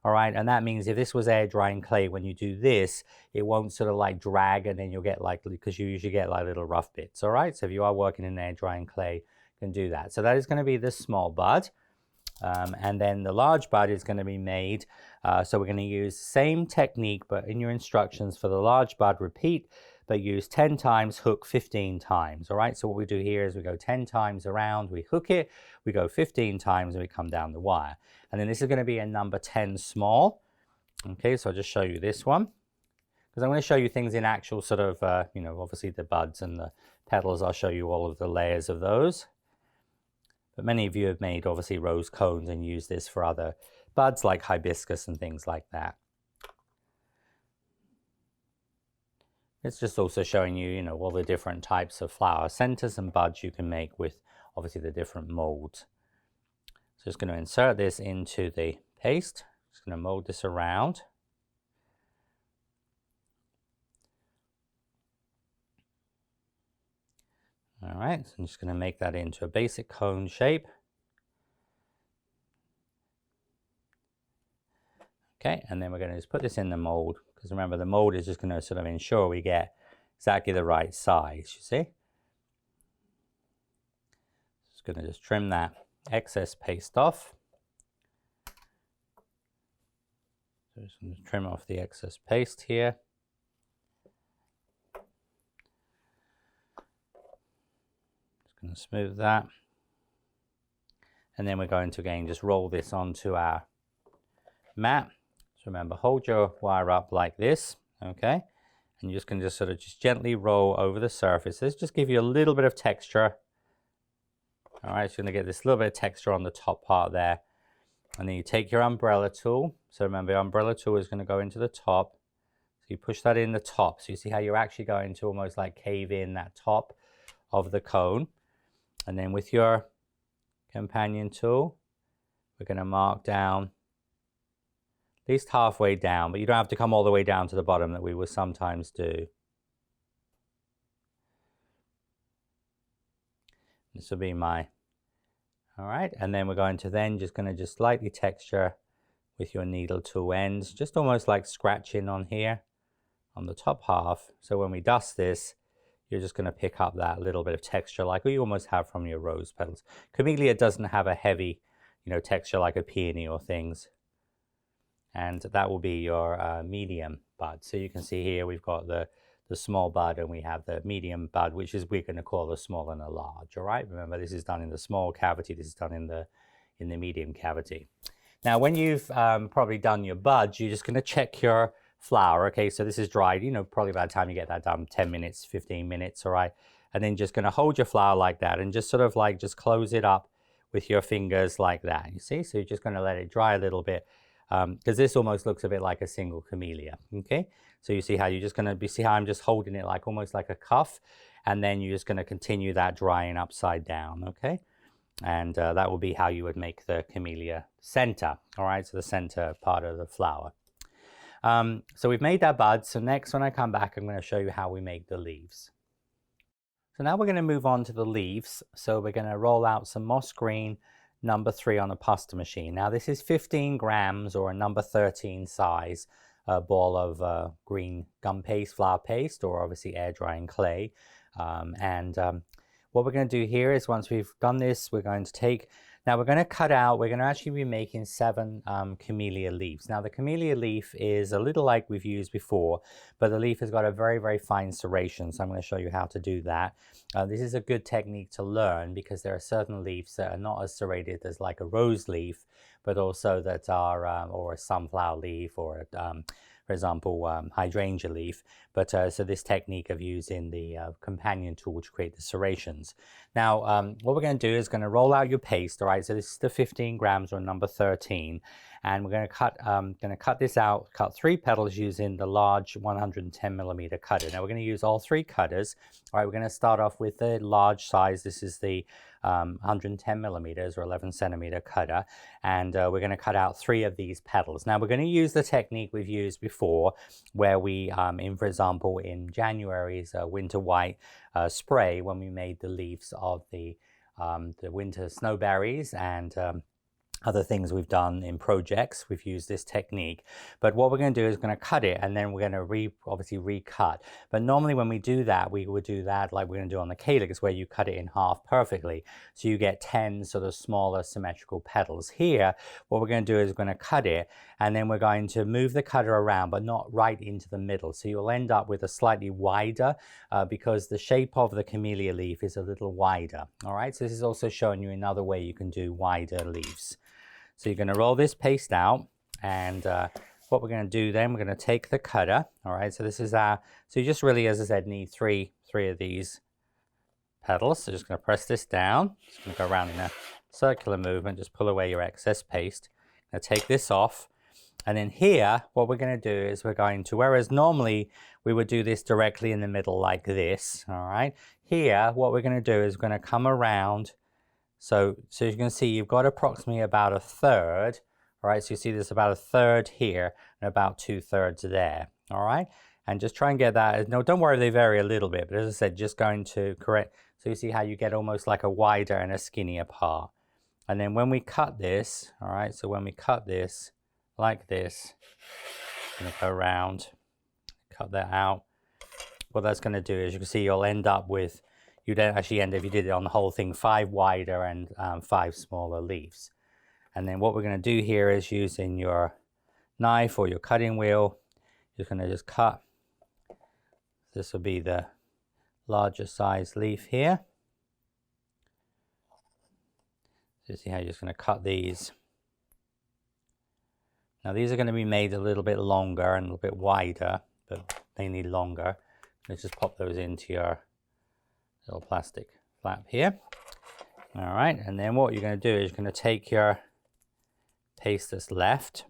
All right, and that means if this was air drying clay, when you do this, it won't sort of like drag, and then you'll get like, because you usually get like little rough bits. All right, so if you are working in air drying clay, you can do that. So that is going to be the small bud. And then the large bud is going to be made. So we're going to use the same technique, but in your instructions for the large bud, repeat, but use 10 times, hook 15 times. All right, so what we do here is we go 10 times around, we hook it, we go 15 times, and we come down the wire. And then this is going to be a number 10 small. Okay, so I'll just show you this one, because I'm going to show you things in actual sort of, you know, obviously the buds and the petals. I'll show you all of the layers of those. But many of you have made obviously rose cones and use this for other buds like hibiscus and things like that. It's just also showing you, you know, all the different types of flower centers and buds you can make with obviously the different molds. So just going to insert this into the paste. Just going to mold this around. All right, so I'm just going to make that into a basic cone shape. Okay, and then we're going to just put this in the mold, because remember the mold is just going to sort of ensure we get exactly the right size, you see. Just going to just trim that excess paste off. So just going to trim off the excess paste here. Going to smooth that, and then we're going to again just roll this onto our mat. So remember, hold your wire up like this, okay, and you're just going to just sort of just gently roll over the surfaces, just give you a little bit of texture. All right, so you're going to get this little bit of texture on the top part there, and then you take your umbrella tool. So remember, your umbrella tool is going to go into the top, so you push that in the top, so you see how you're actually going to almost like cave in that top of the cone. And then with your companion tool, we're going to mark down least halfway down, but you don't have to come all the way down to the bottom that we will sometimes do. This will be my, all right, and then we're going to just slightly texture with your needle tool ends, just almost like scratching on here on the top half. So when we dust this, you're just going to pick up that little bit of texture like you almost have from your rose petals. Camellia doesn't have a heavy, texture like a peony or things. And that will be your medium bud. So you can see here we've got the small bud and we have the medium bud, which is we're going to call the small and the large. All right, remember this is done in the small cavity, this is done in the medium cavity. Now when you've probably done your buds, you're just going to check your flower. Okay, so this is dried, probably by the time you get that done, 10 minutes, 15 minutes, all right? And then just going to hold your flower like that and just sort of like just close it up with your fingers like that, you see? So you're just going to let it dry a little bit because this almost looks a bit like a single camellia, okay? So you see how you're just going to see how I'm just holding it like almost like a cuff, and then you're just going to continue that drying upside down, okay? And that will be how you would make the camellia center, all right? So the center part of the flower. So we've made that bud. So next, when I come back, I'm going to show you how we make the leaves. So now we're going to move on to the leaves. So we're going to roll out some moss green number 3 on a pasta machine. Now this is 15 grams or a number 13 size ball of green gum paste, flour paste, or obviously air drying clay. What we're going to do here is once we've done this, we're going to take, now we're going to cut out, we're going to actually be making 7 camellia leaves. Now the camellia leaf is a little like we've used before, but the leaf has got a very, very fine serration. So I'm going to show you how to do that. This is a good technique to learn because there are certain leaves that are not as serrated as like a rose leaf, but also that are, or a sunflower leaf, or for example, hydrangea leaf. But so this technique of using the companion tool to create the serrations. Now, what we're going to do is going to roll out your paste. All right, so this is the 15 grams or number 13, and we're going to cut this out. Cut 3 petals using the large 110 millimeter cutter. Now we're going to use all 3 cutters. All right, we're going to start off with the large size. This is the 110 millimeters or 11 centimeter cutter, and we're going to cut out 3 of these petals. Now we're going to use the technique we've used before, where we, for example, in January's winter white spray, when we made the leaves of the winter snowberries and other things we've done in projects, we've used this technique. But what we're going to do is going to cut it, and then we're going to obviously recut. But normally when we do that, we would do that like we're going to do on the calyx, where you cut it in half perfectly. So you get 10 sort of smaller symmetrical petals. Here, what we're going to do is we're going to cut it, and then we're going to move the cutter around, but not right into the middle. So you'll end up with a slightly wider, because the shape of the camellia leaf is a little wider. All right, so this is also showing you another way you can do wider leaves. So you're going to roll this paste out, and what we're going to do then, we're going to take the cutter. All right, so this is our, so you just really, as I said, need three of these petals. So just going to press this down. Just going to go around in a circular movement, just pull away your excess paste. Now take this off, and then here, what we're going to do is we're going to, whereas normally we would do this directly in the middle like this, all right? Here, what we're going to do is we're going to come around. So you can see you've got approximately about a third, all right? So you see there's about a third here and about 2/3 there, all right? And just try and get that. No, don't worry, they vary a little bit, but as I said, just going to correct. So you see how you get almost like a wider and a skinnier part. And then when we cut this, all right, so when we cut this like this, I'm gonna go around, cut that out. What that's gonna do is you can see you'll end up with, you don't actually end, if you did it on the whole thing, 5 wider and 5 smaller leaves. And then what we're going to do here is using your knife or your cutting wheel, you're going to just cut. This will be the larger size leaf here. So you see how you're just going to cut these. Now these are going to be made a little bit longer and a little bit wider, but they need longer. Let's just pop those into your little plastic flap here. All right, and then what you're going to do is you're going to take your paste that's left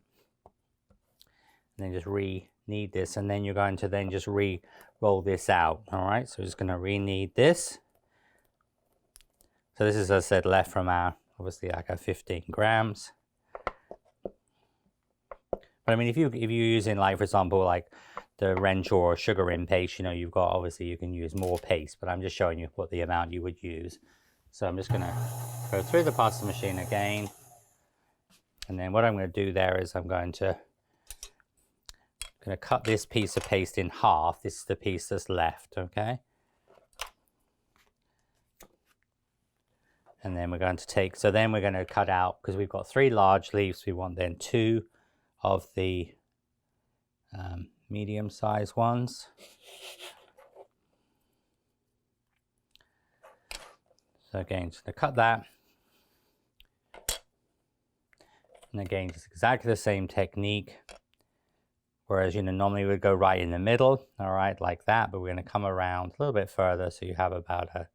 and then just re-knead this, and then you're going to then just re-roll this out. All right, so just going to re-knead this. So this is, as I said, left from our, obviously like our 15 grams. But I mean, if you're using, like, for example, like the wrench or sugar in paste, you know, you've got, obviously you can use more paste, but I'm just showing you what the amount you would use. So I'm just going to go through the pasta machine again. And then what I'm going to do there is I'm going to cut this piece of paste in half. This is the piece that's left, okay? And then we're going to take, so then we're going to cut out, because we've got 3 large leaves, we want then 2 of the medium-sized ones. So again, just going to cut that. And again, just exactly the same technique. Whereas, you know, normally we'd go right in the middle, all right, like that, but we're going to come around a little bit further, so you have about a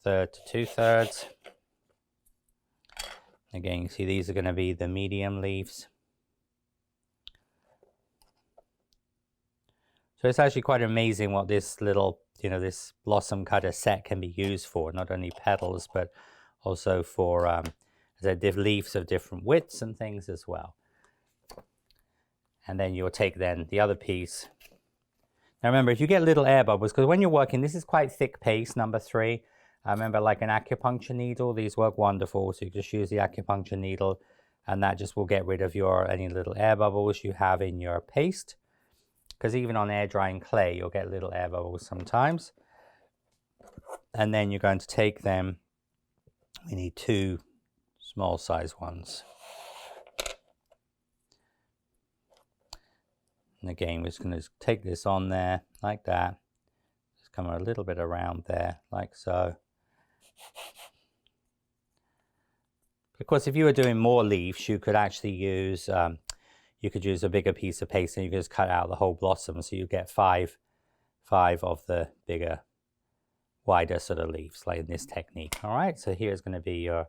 1/3 to 2/3. Again, you see these are going to be the medium leaves. So it's actually quite amazing what this little, you know, this blossom cutter set can be used for, not only petals, but also for, as I said, leaves of different widths and things as well. And then you'll take then the other piece. Now remember, if you get little air bubbles, because when you're working, this is quite thick paste, number 3. I remember, like an acupuncture needle, these work wonderful. So you just use the acupuncture needle, and that just will get rid of any little air bubbles you have in your paste. Because even on air drying clay, you'll get little air bubbles sometimes. And then you're going to take them, we need 2 small size ones. And again, we're just going to take this on there like that. Just come a little bit around there, like so. Of course, if you were doing more leaves, you could actually use, a bigger piece of paste, and you could just cut out the whole blossom. So you get 5 of the bigger, wider sort of leaves, like in this technique. All right, so here's going to be your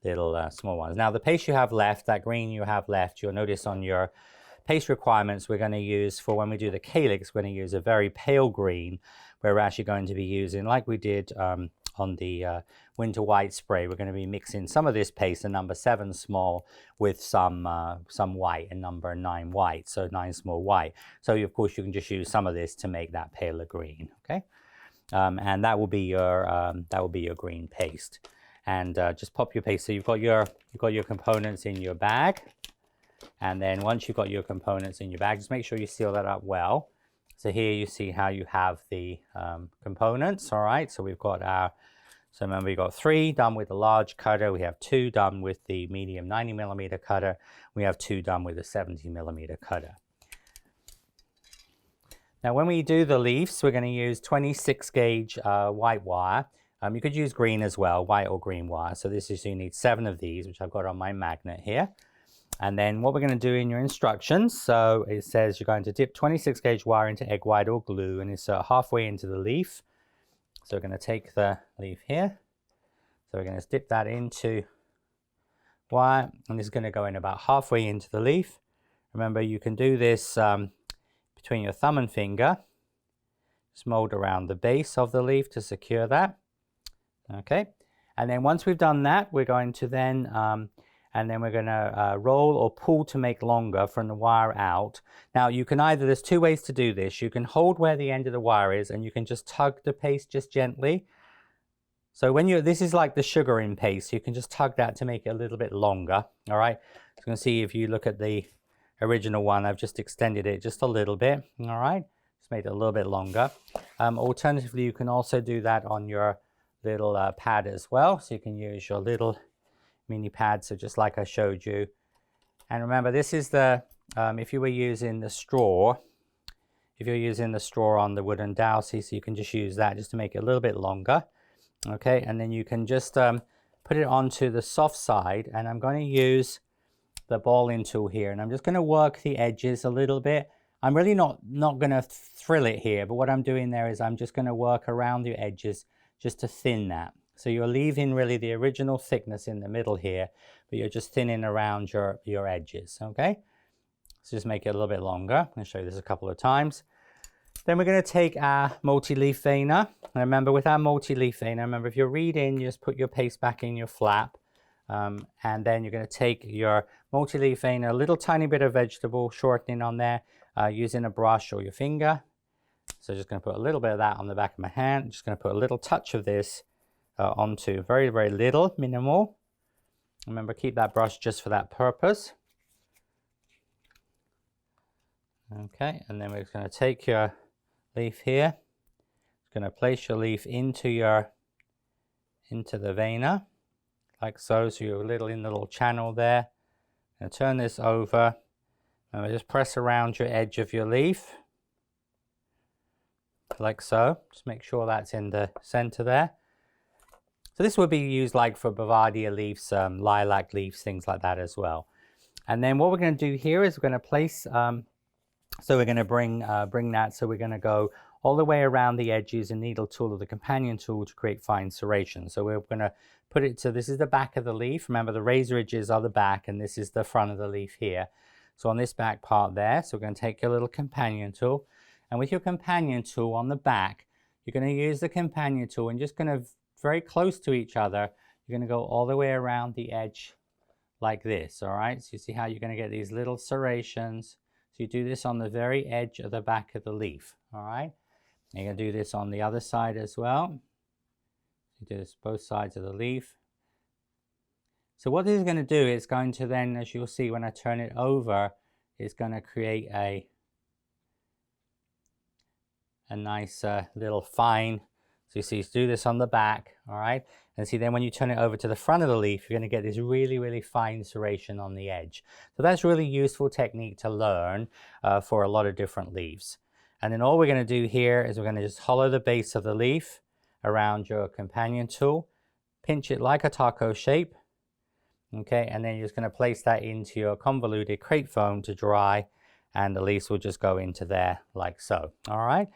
little small ones. Now the paste you have left, that green you have left, you'll notice on your paste requirements, we're going to use, for when we do the calyx, we're going to use a very pale green. We're actually going to be using, like we did on the winter white spray, we're going to be mixing some of this paste, a number 7 small, with some white, and number 9 white, so 9 small white. So of course you can just use some of this to make that paler green, okay? And that will be your green paste. And just pop your paste. So you've got your components in your bag. And then once you've got your components in your bag, just make sure you seal that up well. So here you see how you have the components, all right? So we've got so remember we've got 3 done with the large cutter, we have 2 done with the medium 90mm cutter, we have 2 done with the 70mm cutter. Now when we do the leaves, we're going to use 26 gauge white wire. You could use green as well, white or green wire. So this is, you need 7 of these, which I've got on my magnet here. And then what we're going to do in your instructions, so it says you're going to dip 26 gauge wire into egg white or glue and insert halfway into the leaf. So we're going to take the leaf here. So we're going to dip that into wire, and this is going to go in about halfway into the leaf. Remember, you can do this between your thumb and finger. Just mold around the base of the leaf to secure that. Okay, and then once we've done that, we're going to then roll or pull to make longer from the wire out. Now you can either, there's 2 ways to do this. You can hold where the end of the wire is, and you can just tug the paste just gently. So when this is like the sugar in paste, you can just tug that to make it a little bit longer, all right? So you can see, if you look at the original one, I've just extended it just a little bit, all right? Just made it a little bit longer. Alternatively, you can also do that on your little pad as well. So you can use your little mini pad, so just like I showed you. And remember, this is the, if you were using the straw, if you're using the straw on the wooden dowsey, so you can just use that just to make it a little bit longer. Okay, and then you can just put it onto the soft side, and I'm going to use the balling tool here, and I'm just going to work the edges a little bit. I'm really not going to thrill it here, but what I'm doing there is I'm just going to work around the edges just to thin that. So you're leaving really the original thickness in the middle here, but you're just thinning around your edges, okay? So just make it a little bit longer. I'll show you this a couple of times. Then we're going to take our multi-leaf veiner. And remember, with our multi-leaf veiner, remember, if you're reading, you just put your paste back in your flap. And then you're going to take your multi-leaf vein, a little tiny bit of vegetable shortening on there using a brush or your finger. So just going to put a little bit of that on the back of my hand. Just going to put a little touch of this onto very, very little, minimal. Remember, keep that brush just for that purpose. Okay, and then we're just going to take your leaf here. Just going to place your leaf into the vena, like so. So you're in the little channel there. And turn this over, and we'll just press around your edge of your leaf, like so. Just make sure that's in the center there. So this would be used like for Bavaria leaves, lilac leaves, things like that as well. And then what we're going to do here is we're going to place, so we're going to bring that, so we're going to go all the way around the edges and needle tool or the companion tool to create fine serration. So we're going to put it, so this is the back of the leaf. Remember, the razor edges are the back and this is the front of the leaf here. So on this back part there, so we're going to take your little companion tool, and with your companion tool on the back, you're going to use the companion tool and just going to very close to each other. You're going to go all the way around the edge like this. All right, so you see how you're going to get these little serrations. So you do this on the very edge of the back of the leaf. All right, and you're going to do this on the other side as well. You do this both sides of the leaf. So what this is going to do is going to then, as you'll see when I turn it over, is going to create a nice little fine. So you see, do this on the back, all right? And see, then when you turn it over to the front of the leaf, you're going to get this really, really fine serration on the edge. So that's really useful technique to learn for a lot of different leaves. And then all we're going to do here is we're going to just hollow the base of the leaf around your companion tool, pinch it like a taco shape, okay? And then you're just going to place that into your convoluted crepe foam to dry, and the leaves will just go into there like so, all right?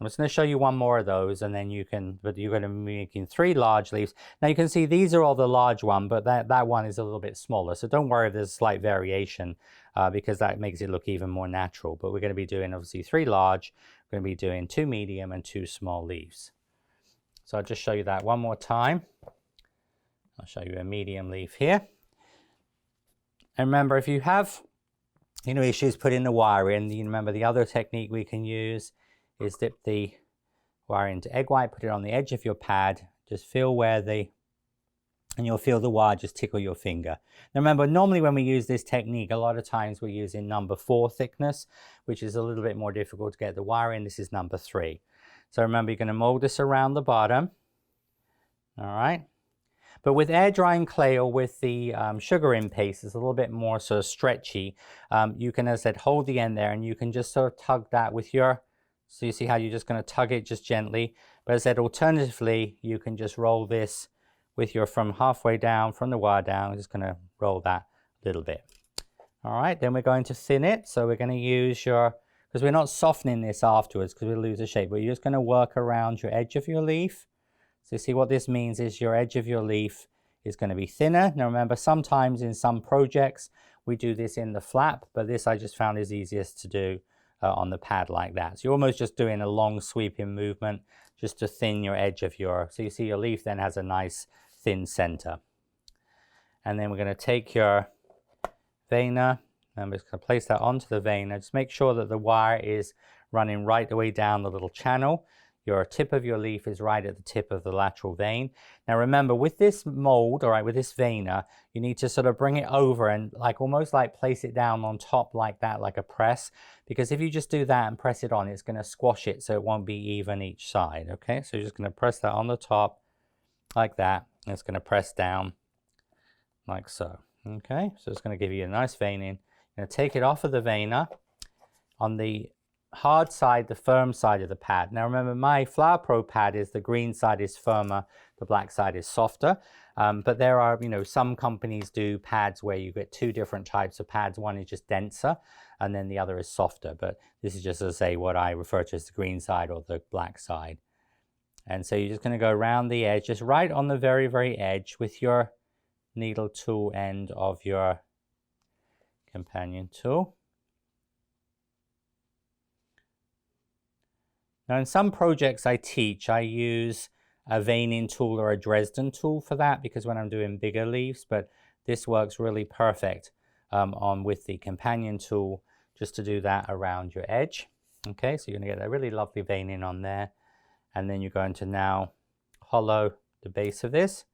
I'm just going to show you one more of those, and then you're going to be making 3 large leaves. Now you can see these are all the large one, but that one is a little bit smaller. So don't worry if there's a slight variation because that makes it look even more natural. But we're going to be doing obviously 3 large, we're going to be doing 2 medium and 2 small leaves. So I'll just show you that one more time. I'll show you a medium leaf here. And remember, if you have issues putting the wire in, you remember the other technique we can use is dip the wire into egg white, put it on the edge of your pad, just feel where and you'll feel the wire just tickle your finger. Now remember, normally when we use this technique, a lot of times we're using number 4 thickness, which is a little bit more difficult to get the wire in. This is number 3. So remember, you're going to mold this around the bottom, all right? But with air drying clay or with the sugar in paste, it's a little bit more sort of stretchy. You can, as I said, hold the end there, and you can just sort of tug that with your, so you see how you're just going to tug it just gently. But as I said, alternatively, you can just roll this with your, from halfway down, from the wire down, I'm just going to roll that a little bit. All right, then we're going to thin it. So we're going to use your, because we're not softening this afterwards because we'll lose the shape, but you're just going to work around your edge of your leaf. So you see what this means is your edge of your leaf is going to be thinner. Now remember, sometimes in some projects, we do this in the flap, but this I just found is easiest to do on the pad like that. So you're almost just doing a long sweeping movement just to thin your edge of your, so you see your leaf then has a nice thin center. And then we're going to take your vena, and we're just going to place that onto the vena. Just make sure that the wire is running right the way down the little channel. Your tip of your leaf is right at the tip of the lateral vein. Now remember, with this mold, all right, with this vena, you need to sort of bring it over and like almost like place it down on top like that, like a press. Because if you just do that and press it on, it's going to squash it so it won't be even each side, okay? So you're just going to press that on the top like that, and it's going to press down like so, okay? So it's going to give you a nice veining. You're going to take it off of the vena on the hard side, the firm side of the pad. Now remember, my Flower Pro pad is the green side is firmer, the black side is softer. But there are, some companies do pads where you get 2 different types of pads. One is just denser and then the other is softer. But this is just to say what I refer to as the green side or the black side. And so you're just going to go around the edge, just right on the very, very edge with your needle tool end of your companion tool. Now in some projects I teach, I use a veining tool or a Dresden tool for that, because when I'm doing bigger leaves, but this works really perfect with the companion tool, just to do that around your edge. Okay, so you're going to get that really lovely veining on there, and then you're going to now hollow the base of this.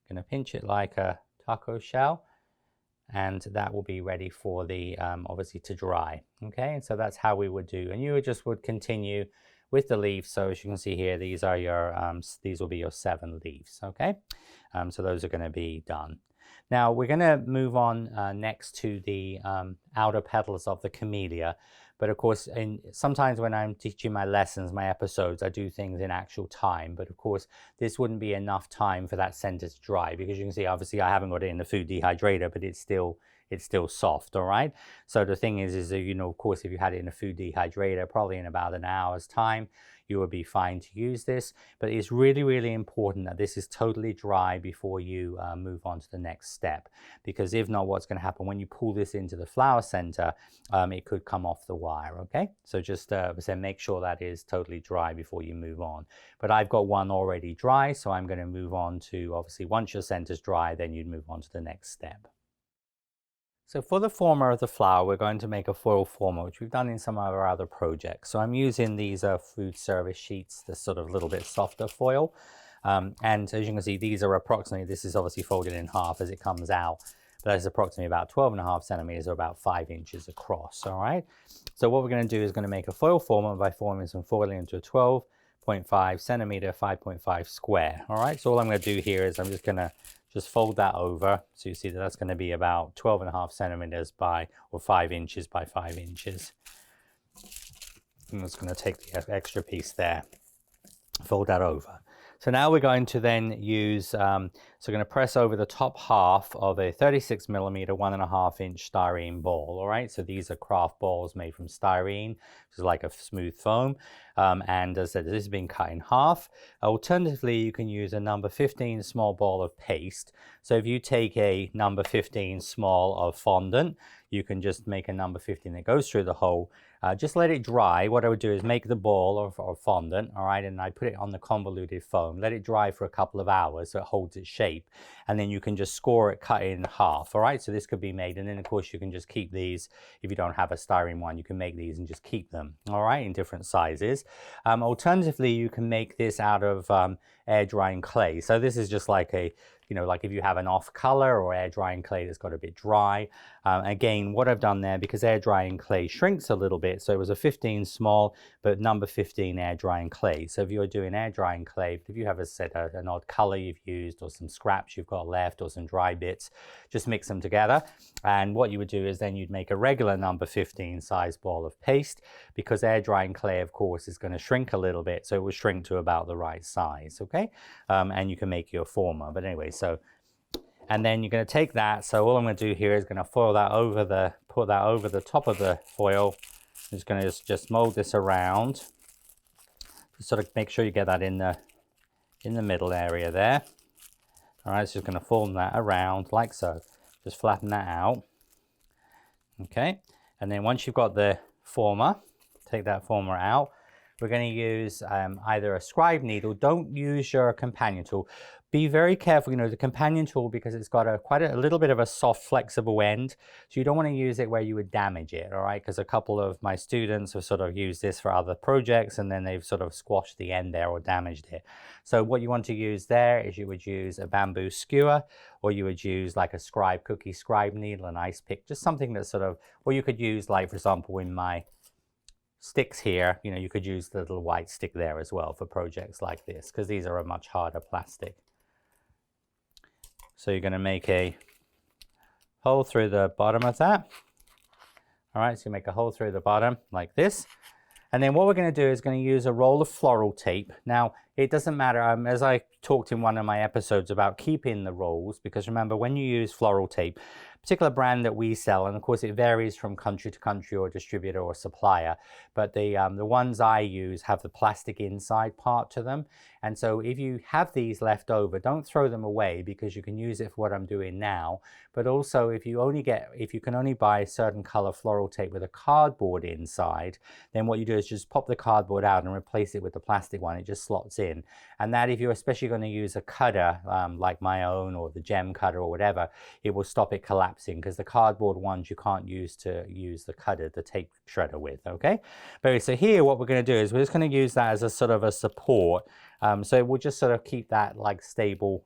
Going to pinch it like a taco shell, and that will be ready for the obviously to dry. Okay, and so that's how we would do, and you would continue with the leaves. So as you can see here, these are your these will be your 7 leaves. Okay, so those are going to be done. Now we're going to move on next to the outer petals of the Camellia. But of course, sometimes when I'm teaching my lessons, my episodes, I do things in actual time. But of course, this wouldn't be enough time for that center to dry, because you can see, obviously, I haven't got it in the food dehydrator, but it's still soft, all right? So the thing is that, you know, of course, if you had it in a food dehydrator, probably in about an hour's time, you would be fine to use this. But it's really, really important that this is totally dry before you move on to the next step, because if not, what's going to happen when you pull this into the flower center, it could come off the wire. Okay, so just make sure that is totally dry before you move on. But I've got one already dry, so I'm going to move on to, obviously, once your center's dry, then you'd move on to the next step. So for the former of the flower, we're going to make a foil former, which we've done in some of our other projects. So I'm using these food service sheets, the sort of little bit softer foil. And as you can see, these are approximately, this is obviously folded in half as it comes out, but that's approximately about 12.5 centimeters or about 5 inches across, all right? So what we're going to do is going to make a foil former by forming some foiling into a 12.5 centimeter, 5.5 square, all right? So all I'm going to do here is I'm just going to fold that over. So you see that that's going to be about 12.5 centimeters by, or 5 inches by 5 inches. I'm just going to take the extra piece there, fold that over. So now we're going to then use, so we're going to press over the top half of a 36 millimeter, 1.5 inch styrene ball. All right, so these are craft balls made from styrene, which is like a smooth foam. And as I said, this has been cut in half. Alternatively, you can use a number 15 small ball of paste. So if you take a number 15 small of fondant, you can just make a number 15 that goes through the hole. Just let it dry. What I would do is make the ball of fondant, all right, and I put it on the convoluted foam. Let it dry for a couple of hours so it holds its shape, and then you can just score it, cut it in half, all right? So this could be made, and then of course you can just keep these. If you don't have a styrene one, you can make these and just keep them, all right, in different sizes. Alternatively, you can make this out of air drying clay. So this is just like a, you know, like if you have an off color or air drying clay that's got a bit dry. Again, what I've done there, because air drying clay shrinks a little bit, so it was a 15 small, but number 15 air drying clay. So if you're doing air drying clay, if you have an odd color you've used, or some scraps you've got left, or some dry bits, just mix them together. And what you would do is then you'd make a regular number 15 size ball of paste, because air drying clay, of course, is going to shrink a little bit, so it will shrink to about the right size, okay? And you can make your former. But anyway, so, and then you're going to take that. So all I'm going to do here is going to foil that over the, put that over the top of the foil. I'm just going to just mold this around. Just sort of make sure you get that in the middle area there. All right, so just going to form that around like so. Just flatten that out. Okay, and then once you've got the former, take that former out. We're going to use either a scribe needle. Don't use your companion tool. Be very careful, you know, the companion tool, because it's got quite a little bit of a soft, flexible end. So you don't want to use it where you would damage it, all right? Because a couple of my students have sort of used this for other projects, and then they've sort of squashed the end there or damaged it. So what you want to use there is you would use a bamboo skewer, or you would use like a cookie scribe needle, an ice pick, just something that's sort of, or you could use, like, for example, in my sticks here, you know, you could use the little white stick there as well for projects like this, because these are a much harder plastic. So you're going to make a hole through the bottom of that. All right, so you make a hole through the bottom like this. And then what we're going to do is going to use a roll of floral tape. Now, it doesn't matter, as I talked in one of my episodes about keeping the rolls, because remember, when you use floral tape, particular brand that we sell, and of course it varies from country to country or distributor or supplier, but the ones I use have the plastic inside part to them. And so if you have these left over, don't throw them away, because you can use it for what I'm doing now. But also if you can only buy certain color floral tape with a cardboard inside, then what you do is just pop the cardboard out and replace it with the plastic one. It just slots in. And that, if you're especially going to use a cutter like my own or the gem cutter or whatever, it will stop it collapsing, because the cardboard ones you can't use to use the cutter, the tape shredder with. Okay, but so here what we're going to do is we're just going to use that as a sort of a support. So it will just sort of keep that like stable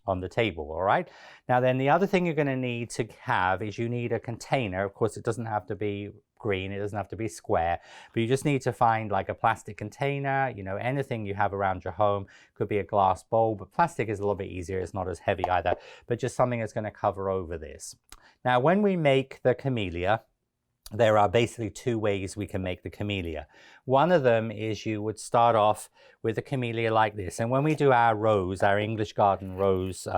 on the table. All right. Now then, the other thing you're going to need to have is you need a container. Of course, it doesn't have to be green, it doesn't have to be square, but you just need to find like a plastic container, you know, anything you have around your home. Could be a glass bowl, but plastic is a little bit easier, it's not as heavy either, but just something that's going to cover over this. Now when we make the camellia, there are basically two ways we can make the camellia. One of them is you would start off with a camellia like this. And when we do our rose, our English garden rose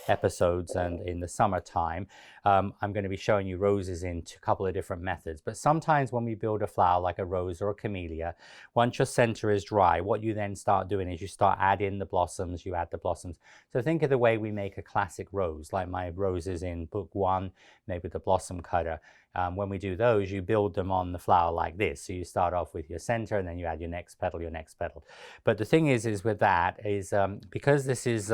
episodes, and in the summertime, I'm going to be showing you roses in a couple of different methods. But sometimes when we build a flower like a rose or a camellia, once your center is dry, what you then start doing is you start adding the blossoms, you add the blossoms. So think of the way we make a classic rose, like my roses in book 1, made with the blossom cutter. When we do those, you build them on the flower like this. So you start off with your center, and then you add your next petal, your next petal. But the thing is with that is because this is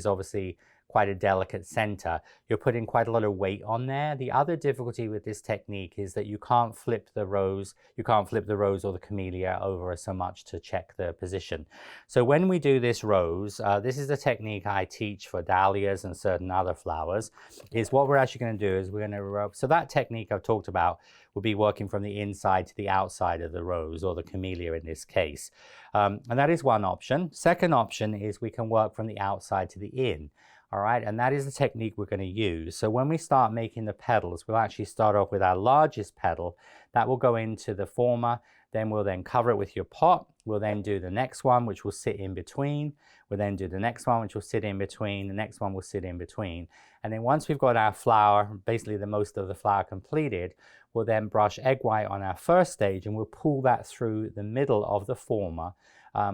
obviously quite a delicate center, you're putting quite a lot of weight on there. The other difficulty with this technique is that you can't flip the rose or the camellia over so much to check the position. So when we do this rose, this is the technique I teach for dahlias and certain other flowers, is what we're actually going to do is we're going to, so that technique I've talked about will be working from the inside to the outside of the rose, or the camellia in this case. And that is one option. Second option is we can work from the outside to the in. All right, and that is the technique we're going to use. So when we start making the petals, we'll actually start off with our largest petal. That will go into the former. Then we'll then cover it with your pot. We'll then do the next one, which will sit in between. We'll then do the next one, which will sit in between. The next one will sit in between. And then once we've got our flower, basically the most of the flower completed, we'll then brush egg white on our first stage, and we'll pull that through the middle of the former.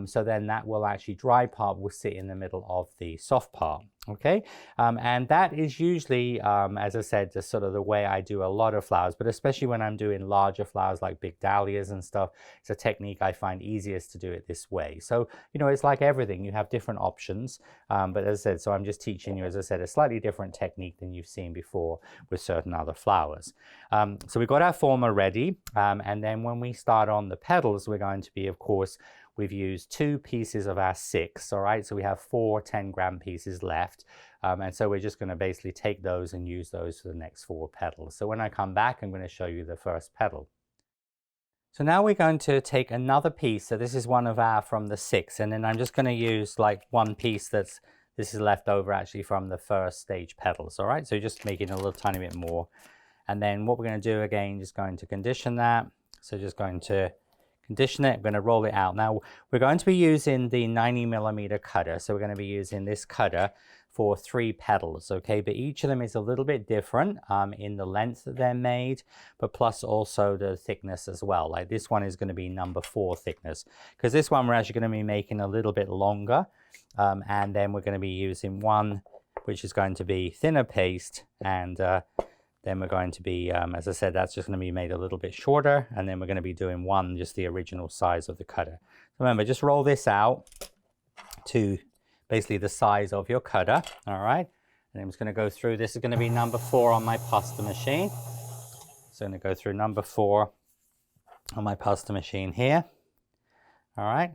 So then that will actually, dry part will sit in the middle of the soft part. Okay, and that is usually, as I said, just sort of the way I do a lot of flowers, but especially when I'm doing larger flowers like big dahlias and stuff, it's a technique I find easiest to do it this way. So, you know, it's like everything, you have different options, but as I said, so I'm just teaching you, as I said, a slightly different technique than you've seen before with certain other flowers. So we've got our former ready, and then when we start on the petals, we're going to be, of course, we've used 2 pieces of our 6, all right? So we have 4 10-gram pieces left. And so we're just going to basically take those and use those for the next 4 petals. So when I come back, I'm going to show you the first petal. So now we're going to take another piece. So this is one of our from the 6. And then I'm just going to use like one piece this is left over actually from the first stage petals, all right? So just making a little tiny bit more. And then what we're going to do again, just going to condition that. So just going to condition it, I'm going to roll it out. Now we're going to be using the 90mm cutter, so we're going to be using this cutter for 3 petals, okay? But each of them is a little bit different in the length that they're made, but plus also the thickness as well. Like this one is going to be number 4 thickness, because this one we're actually going to be making a little bit longer, and then we're going to be using one which is going to be thinner paste, and then we're going to be, as I said, that's just going to be made a little bit shorter. And then we're going to be doing one, just the original size of the cutter. Remember, just roll this out to basically the size of your cutter. All right. And I'm just going to go through. This is going to be number 4 on my pasta machine. So I'm going to go through number 4 on my pasta machine here. All right.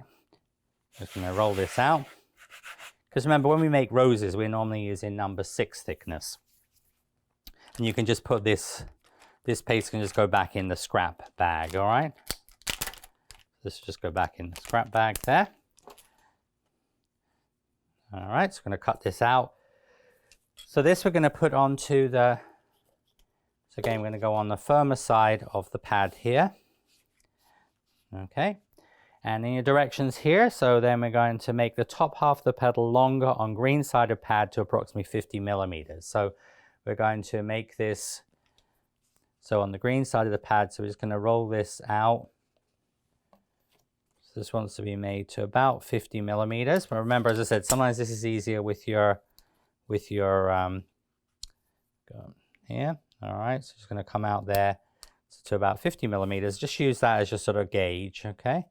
Just going to roll this out. Because remember, when we make roses, we're normally using number 6 thickness. And you can just put this paste can just go back in the scrap bag, all right? This will just go back in the scrap bag there. All right, so I'm going to cut this out. So this we're going to put onto the, so again, we're going to go on the firmer side of the pad here. Okay, and in your directions here, so then we're going to make the top half of the petal longer on green side of pad to approximately 50 millimeters. So we're going to make this, so on the green side of the pad, so we're just going to roll this out. So this wants to be made to about 50 millimeters. But remember, as I said, sometimes this is easier with your here. All right, so it's going to come out there to about 50 millimeters. Just use that as your sort of gauge, okay?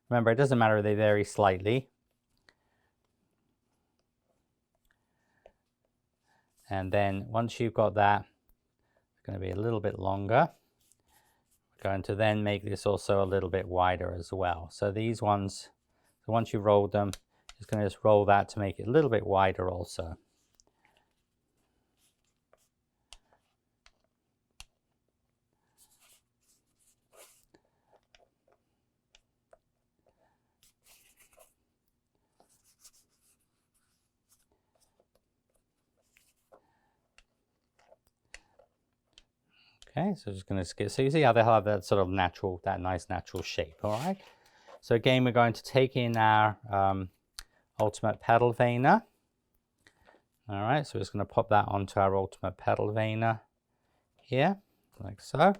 Remember, it doesn't matter if they vary slightly. And then once you've got that, it's going to be a little bit longer. We're going to then make this also a little bit wider as well. So these ones, so once you've rolled them, just going to just roll that to make it a little bit wider also. Okay, so just going to skip. So you see how they have that sort of natural, that nice natural shape. All right. So again, we're going to take in our ultimate petal veiner. All right. So we're just going to pop that onto our ultimate petal veiner here, like so.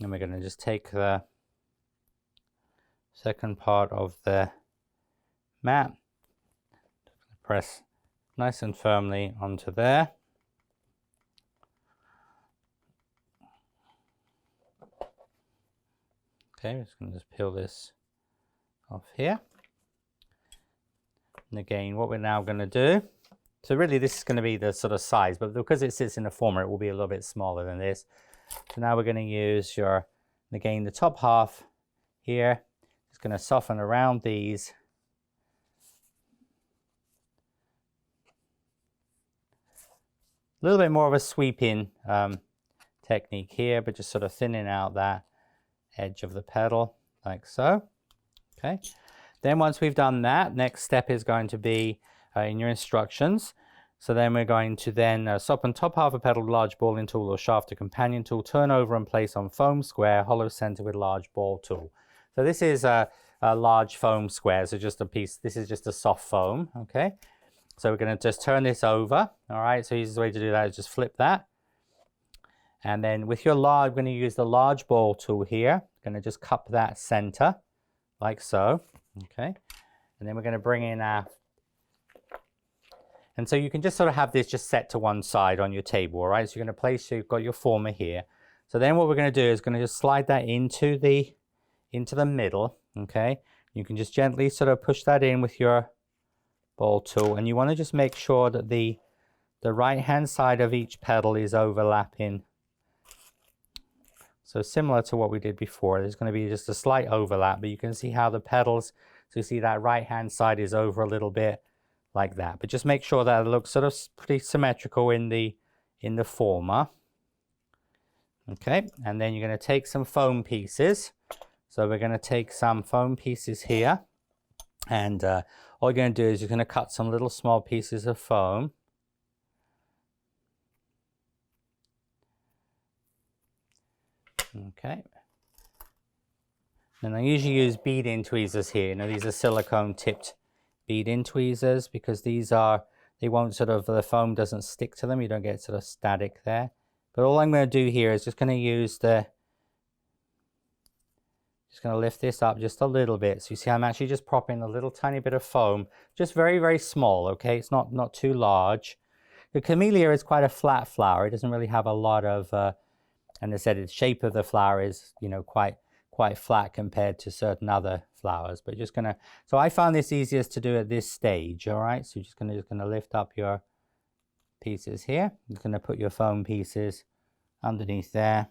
And we're going to just take the second part of the mat, press nice and firmly onto there. Okay, I'm just going to just peel this off here. And again, what we're now going to do, so really this is going to be the sort of size, but because it sits in a former, it will be a little bit smaller than this. So now we're going to use your, again, the top half here. It's going to soften around these. A little bit more of a sweeping technique here, but just sort of thinning out that edge of the petal like so. Okay, then once we've done that, next step is going to be in your instructions. So then we're going to then soften top half a petal with large ball end tool or shaft or companion tool, turn over and place on foam square, hollow center with large ball tool. So this is a large foam square, so just a piece, this is just a soft foam. Okay, so we're going to just turn this over. All right, so the easiest way to do that is just flip that. And then with your large, we're going to use the large ball tool here. Going to just cup that center like so. Okay. And then we're going to bring in our, and so you can just sort of have this just set to one side on your table. All right. So you're going to place, you've got your former here. So then what we're going to do is going to just slide that into the middle. Okay. You can just gently sort of push that in with your ball tool. And you want to just make sure that the right hand side of each petal is overlapping. So similar to what we did before, there's going to be just a slight overlap, but you can see how the petals, so you see that right hand side is over a little bit like that. But just make sure that it looks sort of pretty symmetrical in the former. Okay, and then you're going to take some foam pieces. So we're going to take some foam pieces here, and all you're going to do is you're going to cut some little small pieces of foam. Okay, and I usually use bead-in tweezers here. You know, these are silicone tipped bead-in tweezers because these are, they won't sort of, the foam doesn't stick to them. You don't get sort of static there. But all I'm going to do here is just going to use the, just going to lift this up just a little bit. So you see I'm actually just propping a little tiny bit of foam, just very, very small, okay? It's not too large. The Camellia is quite a flat flower. It doesn't really have a lot of, and I said the shape of the flower is, you know, quite flat compared to certain other flowers. But just gonna, so I found this easiest to do at this stage. All right, so you're just gonna lift up your pieces here. You're gonna put your foam pieces underneath there.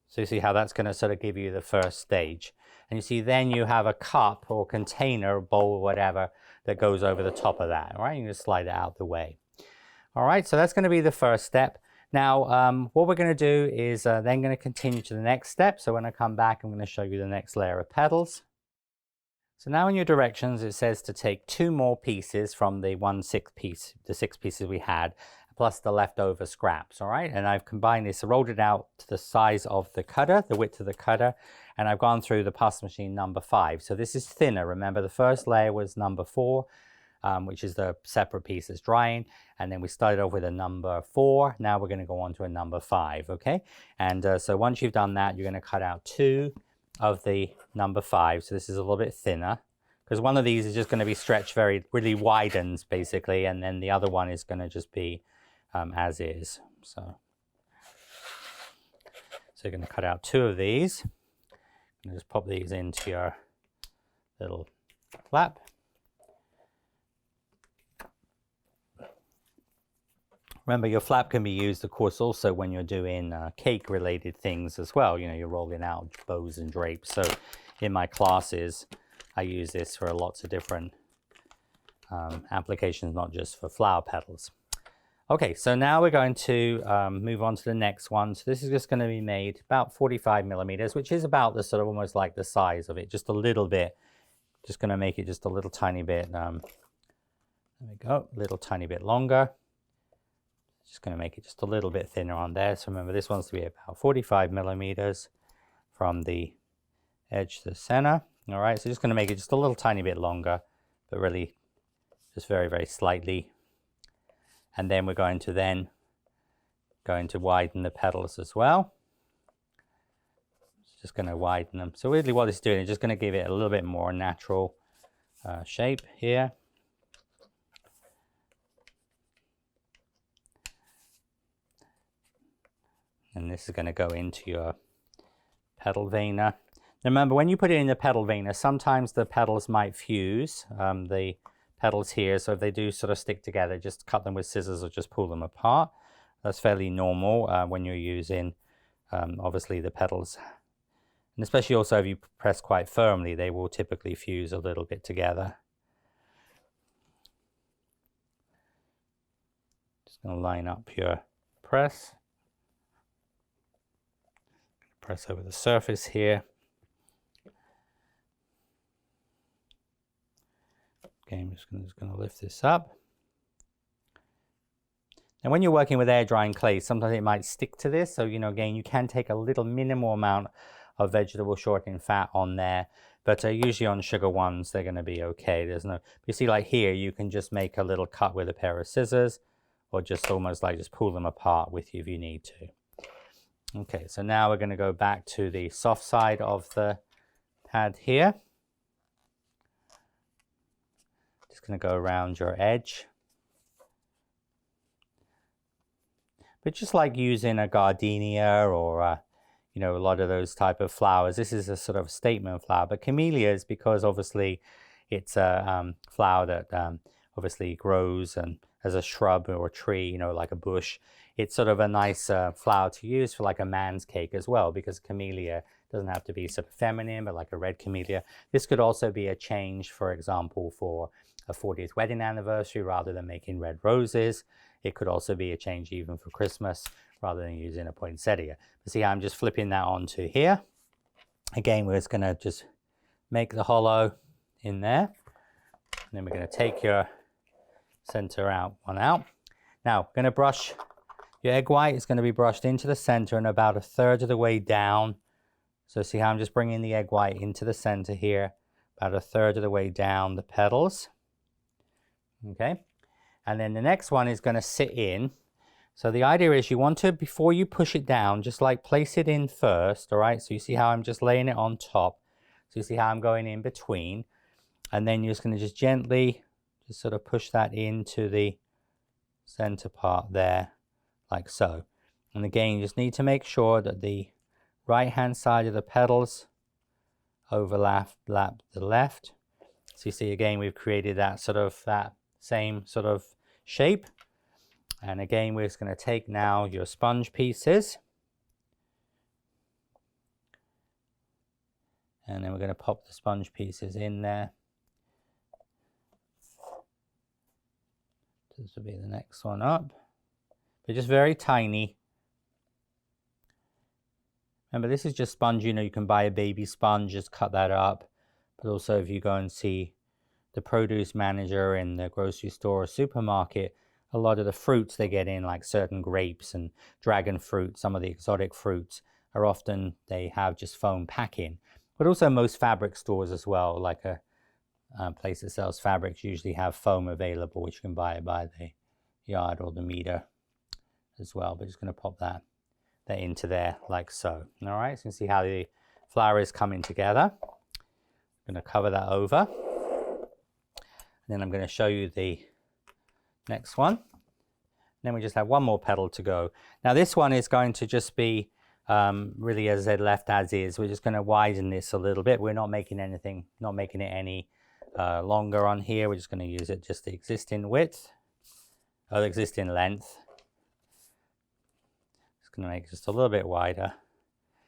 So you see how that's gonna sort of give you the first stage. And you see then you have a cup or container, bowl, or whatever that goes over the top of that. All right, you can just slide it out the way. All right, so that's gonna be the first step. Now, what we're going to do is then going to continue to the next step. So when I come back, I'm going to show you the next layer of petals. So now in your directions, it says to take 2 more pieces from the 1/6 piece, the 6 pieces we had, plus the leftover scraps, all right? And I've combined this, rolled it out to the size of the cutter, the width of the cutter, and I've gone through the pasta machine number 5. So this is thinner. Remember, the first layer was number 4. which is the separate piece that's drying. And then we started off with a number 4. Now we're going to go on to a number 5, okay? And so once you've done that, you're going to cut out 2 of the number 5. So this is a little bit thinner, because one of these is just going to be stretched really widens basically, and then the other one is going to just be as is. So you're going to cut out 2 of these. And just pop these into your little flap. Remember, your flap can be used, of course, also when you're doing cake-related things as well. You know, you're rolling out bows and drapes. So in my classes, I use this for lots of different applications, not just for flower petals. Okay, so now we're going to move on to the next one. So this is just going to be made about 45 millimeters, which is about the sort of almost like the size of it, just a little bit. Just going to make it just a little tiny bit. There we go, a little tiny bit longer. Just going to make it just a little bit thinner on there. So remember, this one's to be about 45 millimeters from the edge to the center. All right, so just going to make it just a little tiny bit longer, but really just very, very slightly. And then we're going to widen the petals as well. Just going to widen them. So really what it's doing is just going to give it a little bit more natural shape here. And this is going to go into your petal veiner. Remember, when you put it in the petal veiner, sometimes the petals might fuse, the petals here. So if they do sort of stick together, just cut them with scissors or just pull them apart. That's fairly normal when you're using, obviously, the petals. And especially also if you press quite firmly, they will typically fuse a little bit together. Just going to line up your press. Press over the surface here. Okay, I'm just going to lift this up. And when you're working with air drying clay, sometimes it might stick to this. So, you know, again, you can take a little minimal amount of vegetable shortening fat on there. But usually on sugar ones, they're going to be okay. There's no, you see, like here, you can just make a little cut with a pair of scissors, or just almost like just pull them apart with you if you need to. Okay, so now we're going to go back to the soft side of the pad here. Just going to go around your edge. But just like using a gardenia or, you know, a lot of those type of flowers, this is a sort of statement flower. But camellias, because obviously it's a flower that obviously grows and as a shrub or a tree, you know, like a bush, it's sort of a nice flower to use for like a man's cake as well, because camellia doesn't have to be super feminine, but like a red camellia. This could also be a change, for example, for a 40th wedding anniversary, rather than making red roses. It could also be a change even for Christmas, rather than using a poinsettia. But see how I'm just flipping that onto here. Again, we're just going to just make the hollow in there. And then we're going to take your center one out. Now, going to brush your egg white. Is going to be brushed into the center and about 1/3 of the way down. So see how I'm just bringing the egg white into the center here, about 1/3 of the way down the petals. Okay, and then the next one is going to sit in. So the idea is you want to, before you push it down, just like place it in first. All right, so you see how I'm just laying it on top. So you see how I'm going in between, and then you're just going to just gently just sort of push that into the center part there, like so. And again, you just need to make sure that the right hand side of the petals overlap the left. So you see again, we've created that same sort of shape. And again, we're just going to take now your sponge pieces, and then we're going to pop the sponge pieces in there. This will be the next one up, but just very tiny. Remember, this is just sponge. You know, you can buy a baby sponge, just cut that up. But also if you go and see the produce manager in the grocery store or supermarket, a lot of the fruits they get in, like certain grapes and dragon fruit, some of the exotic fruits, are often, they have just foam packing. But also most fabric stores as well, like a place that sells fabrics usually have foam available, which you can buy by the yard or the meter as well. But just going to pop that into there like so. All right, so you can see how the flower is coming together. I'm going to cover that over. And then I'm going to show you the next one. And then we just have one more petal to go. Now this one is going to just be really, as I said, left as is. We're just going to widen this a little bit. We're not making anything, not making it any longer on here. We're just going to use it just the existing width, or the existing length. Just going to make it just a little bit wider.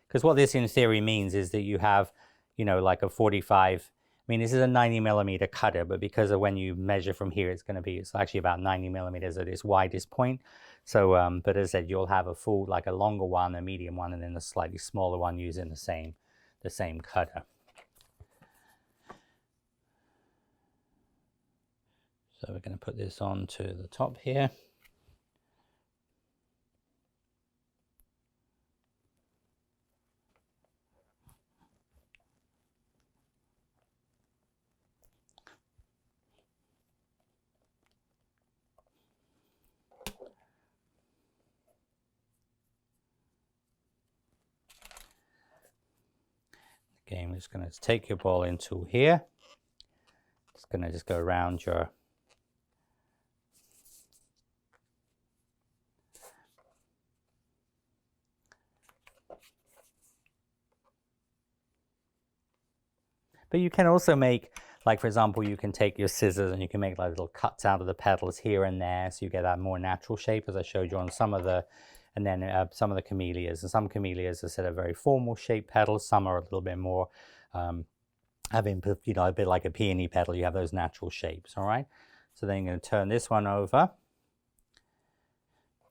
Because what this in theory means is that you have, you know, like a 45, I mean, this is a 90mm cutter, but because of when you measure from here, it's actually about 90mm at its widest point. So, but as I said, you'll have a full, like a longer one, a medium one, and then a slightly smaller one using the same cutter. So we're going to put this on to the top here. Again, we're just going to take your ball end tool here. It's going to just go around your But you can also make, like for example, you can take your scissors and you can make like little cuts out of the petals here and there, so you get that more natural shape, as I showed you on some of the, and then some of the camellias. And some camellias, as I said, are very formal shaped petals. Some are a little bit more having, you know, a bit like a peony petal. You have those natural shapes. All right. So then you're going to turn this one over.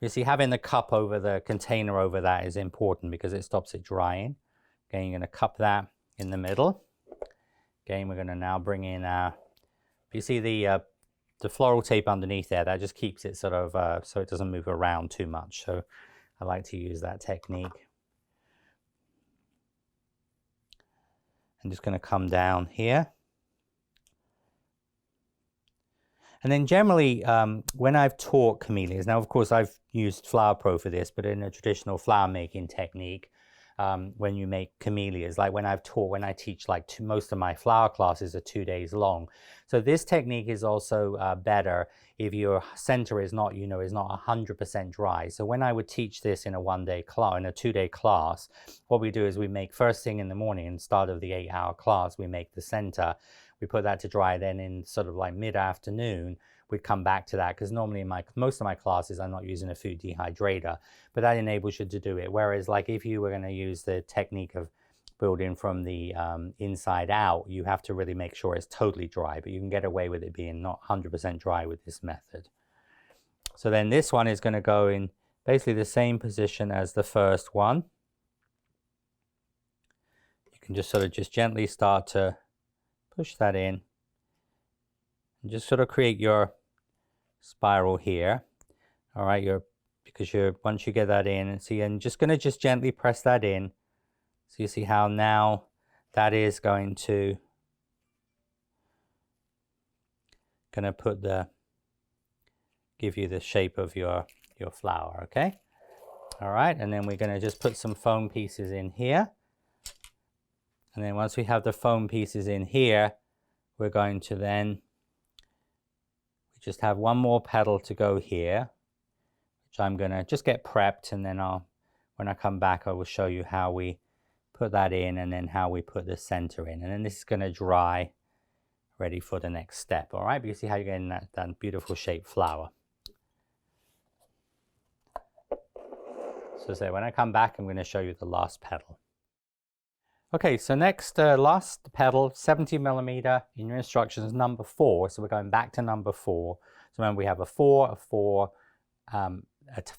You see, having the cup over the container over that is important because it stops it drying. Again, you're going to cup that in the middle. Again, we're going to now bring in you see the floral tape underneath there, that just keeps it sort of so it doesn't move around too much. So I like to use that technique. I'm just going to come down here. And then generally, when I've taught camellias, now of course I've used Flower Pro for this, but in a traditional flower making technique, when you make camellias, like when I teach, like most of my flower classes are 2 days long. So this technique is also better if your center is not, is not 100% dry. So when I would teach this in a 1-day class, in a 2-day class, what we do is we make first thing in the morning, and start of the 8-hour class, we make the center. We put that to dry, then in sort of like mid-afternoon, we'd come back to that, because normally in most of my classes, I'm not using a food dehydrator, but that enables you to do it. Whereas like if you were going to use the technique of building from the inside out, you have to really make sure it's totally dry, but you can get away with it being not 100% dry with this method. So then this one is going to go in basically the same position as the first one. You can just sort of just gently start to push that in and just sort of create your spiral here. All right, once you get that in, and see, and just going to just gently press that in. So you see how now that is going to give you the shape of your flower. Okay. All right, and then we're going to just put some foam pieces in here. And then once we have the foam pieces in here, we're going to then just have one more petal to go here, which I'm going to just get prepped, and then when I come back, I will show you how we put that in and then how we put the center in. And then this is going to dry, ready for the next step. All right, but you see how you're getting that beautiful shaped flower. So when I come back, I'm going to show you the last petal. Okay, so next, last petal, 70mm in your instructions, number 4. So we're going back to number 4. So remember, we have a 4, a 4, a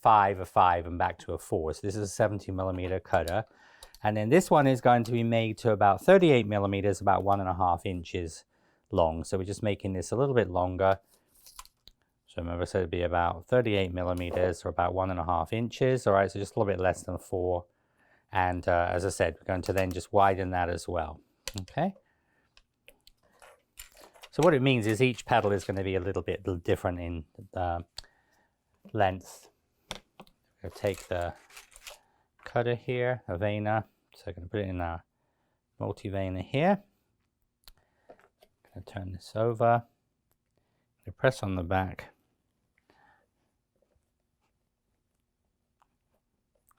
5, a 5, and back to a 4. So this is a 70mm cutter. And then this one is going to be made to about 38mm, about 1.5 inches long. So we're just making this a little bit longer. So remember, so it'd be about 38mm, or about 1.5 inches. All right, so just a little bit less than 4. And as I said, we're going to then just widen that as well. Okay. So what it means is each petal is going to be a little bit different in length. I'll take the cutter here, a veiner. So I'm going to put it in a multi-veiner here. I'm going to turn this over. I'm going to press on the back.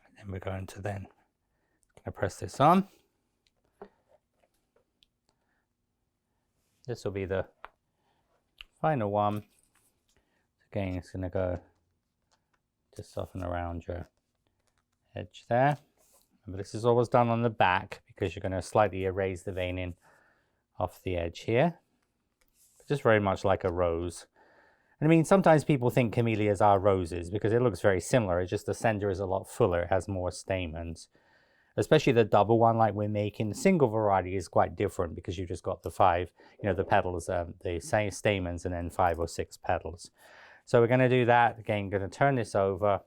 And then we're going to press this on. This will be the final one. Again, it's going to go just soften around your edge there. Remember, this is always done on the back because you're going to slightly erase the veining off the edge here. Just very much like a rose. And I mean, sometimes people think camellias are roses because it looks very similar. It's just the center is a lot fuller. It has more stamens. Especially the double one like we're making. The single variety is quite different because you've just got the 5, the petals, the same stamens, and then 5 or 6 petals. So we're going to do that. Again, going to turn this over.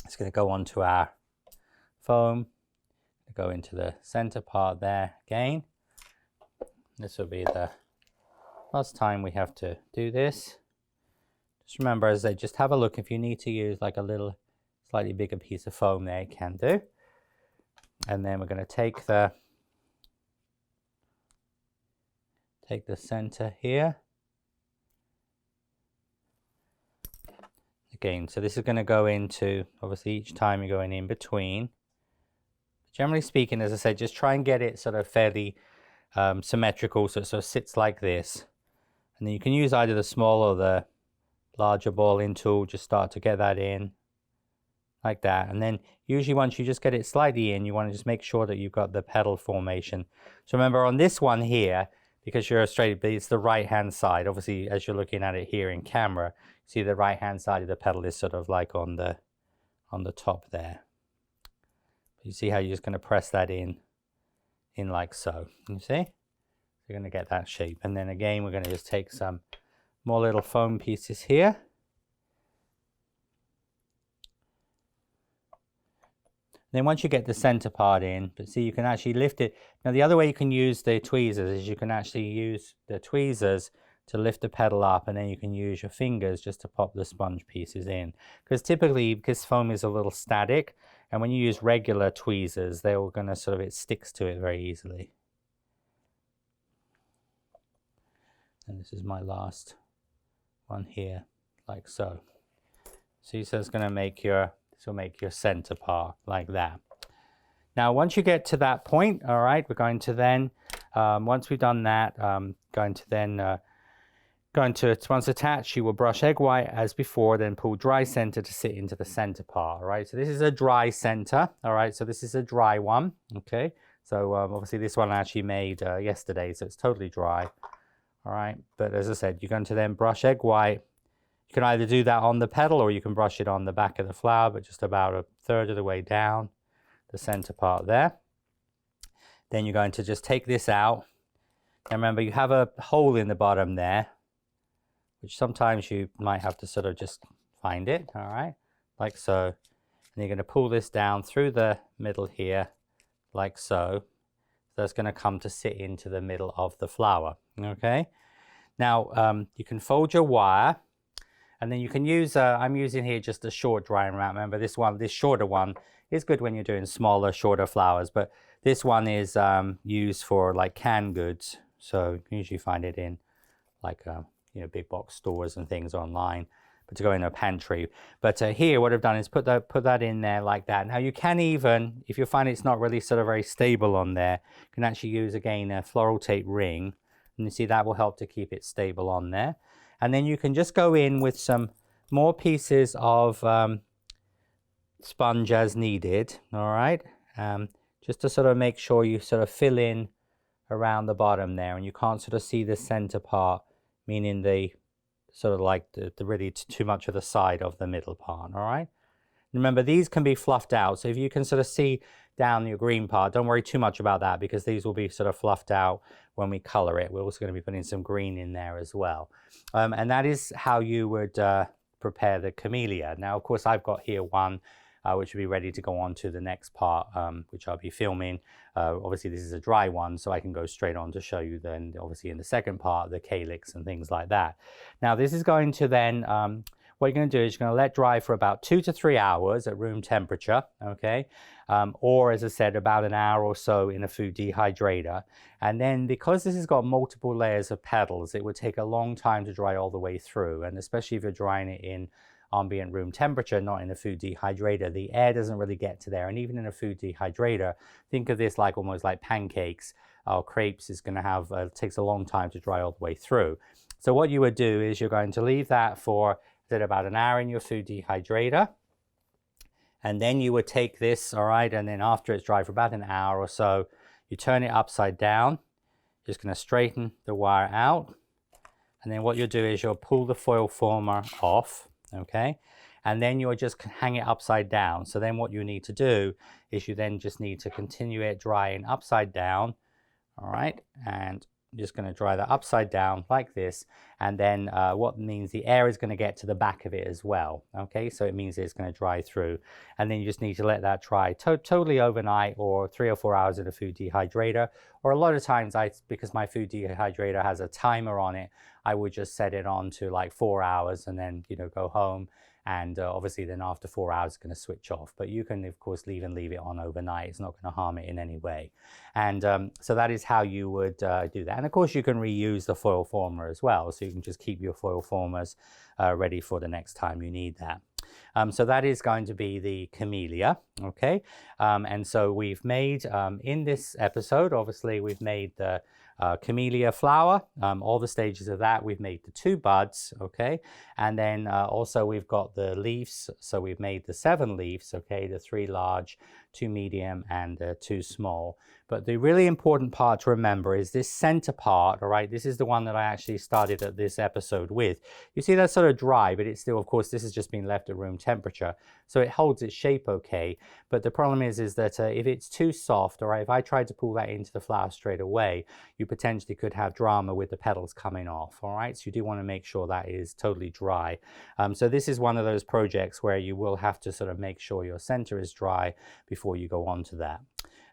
It's going to go onto our foam. Go into the center part there again. This will be the last time we have to do this. Just remember, as I just have a look, if you need to use like a little slightly bigger piece of foam there, you can do. And then we're going to take the center here. Again, so this is going to go into, obviously each time you're going in between. Generally speaking, as I said, just try and get it sort of fairly symmetrical, so it sort of sits like this. And then you can use either the small or the larger balling tool, just start to get that in. Like that. And then usually once you just get it slightly in, you want to just make sure that you've got the petal formation. So remember on this one here, because you're straight, it's the right hand side. Obviously, as you're looking at it here in camera, see the right hand side of the petal is sort of like on the top there. You see how you're just going to press that in like so. You see? You're going to get that shape. And then again, we're going to just take some more little foam pieces here. Then once you get the center part in, but see, you can actually lift it. Now the other way you can use the tweezers is you can actually use the tweezers to lift the petal up, and then you can use your fingers just to pop the sponge pieces in. Because typically, because foam is a little static, and when you use regular tweezers, they're all going to sort of, it sticks to it very easily. And this is my last one here, like so. See, so it's going to make your, this will make your center part like that. Now, once you get to that point, all right, we're going to then, once we've done that, once attached, you will brush egg white as before, then pull dry center to sit into the center part, all right? So this is a dry center, all right? So this is a dry one, okay? So obviously this one I actually made yesterday, so it's totally dry, all right? But as I said, you're going to then brush egg white. You can either do that on the petal or you can brush it on the back of the flower, but just about a third of the way down the center part there. Then you're going to just take this out. And remember, you have a hole in the bottom there, which sometimes you might have to sort of just find it, all right, like so. And you're going to pull this down through the middle here, like so. That's going to come to sit into the middle of the flower, okay? Now, you can fold your wire, and then you can use, I'm using here just a short drying rack. Remember, this shorter one is good when you're doing smaller, shorter flowers, but this one is used for like canned goods. So you can usually find it in like, big box stores and things online, but to go in a pantry. But here, what I've done is put that in there like that. Now you can even, if you find it's not really sort of very stable on there, you can actually use again a floral tape ring, and you see that will help to keep it stable on there. And then you can just go in with some more pieces of sponge as needed, all right? Just to sort of make sure you sort of fill in around the bottom there, and you can't sort of see the center part, meaning the sort of like the really too much of the side of the middle part, all right? Remember, these can be fluffed out, so if you can sort of see down your green part, don't worry too much about that because these will be sort of fluffed out when we color it. We're also going to be putting some green in there as well. And that is how you would prepare the camellia. Now, of course, I've got here one which will be ready to go on to the next part, which I'll be filming. Obviously this is a dry one, so I can go straight on to show you then, obviously in the second part, the calyx and things like that. Now this is going to then, what you're going to do is you're going to let dry for about 2 to 3 hours at room temperature, okay? Or as I said, about an hour or so in a food dehydrator. And then because this has got multiple layers of petals, it would take a long time to dry all the way through. And especially if you're drying it in ambient room temperature, not in a food dehydrator, the air doesn't really get to there. And even in a food dehydrator, think of this like almost like pancakes or crepes is going to have, takes a long time to dry all the way through. So what you would do is you're going to leave that for about an hour in your food dehydrator. And then you would take this, all right, and then after it's dry for about an hour or so, you turn it upside down. Just going to straighten the wire out. And then what you'll do is you'll pull the foil former off, okay? And then you'll just hang it upside down. So then what you need to do is you then just need to continue it drying upside down, all right? And I'm just going to dry that upside down like this, and then what means the air is going to get to the back of it as well, okay? So it means it's going to dry through, and then you just need to let that dry totally overnight, or 3 or 4 hours in a food dehydrator. Or a lot of times, because my food dehydrator has a timer on it, I would just set it on to like 4 hours and then, you know, go home. And obviously then after 4 hours it's going to switch off, but you can of course leave it on overnight. It's not going to harm it in any way. And so that is how you would do that. And of course you can reuse the foil former as well, so you can just keep your foil formers ready for the next time you need that. So that is going to be the Camellia, okay? And so we've made, in this episode, obviously we've made the Camellia flower, all the stages of that. We've made the 2 buds, okay? And then also we've got the leaves. So we've made the 7 leaves, okay? The 3 large, 2 medium, and 2 small. But the really important part to remember is this center part, all right? This is the one that I actually started at this episode with. You see that's sort of dry, but it's still, of course, this has just been left at room temperature. So it holds its shape okay. But the problem is that if it's too soft, all right, if I tried to pull that into the flower straight away, you potentially could have drama with the petals coming off, all right? So you do want to make sure that is totally dry. So this is one of those projects where you will have to sort of make sure your center is dry before you go on to that.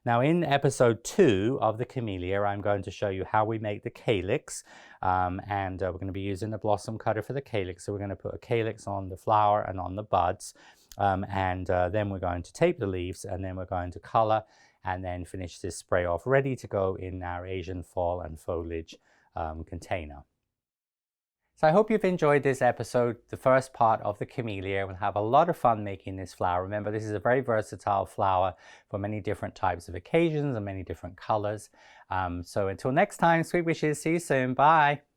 Now in episode 2 of the Camellia, I'm going to show you how we make the calyx, and we're going to be using the blossom cutter for the calyx. So we're going to put a calyx on the flower and on the buds, and then we're going to tape the leaves, and then we're going to color and then finish this spray off ready to go in our Asian fall and foliage container. So I hope you've enjoyed this episode, the first part of the Camellia. We'll have a lot of fun making this flower. Remember, this is a very versatile flower for many different types of occasions and many different colors. So until next time, sweet wishes. See you soon. Bye.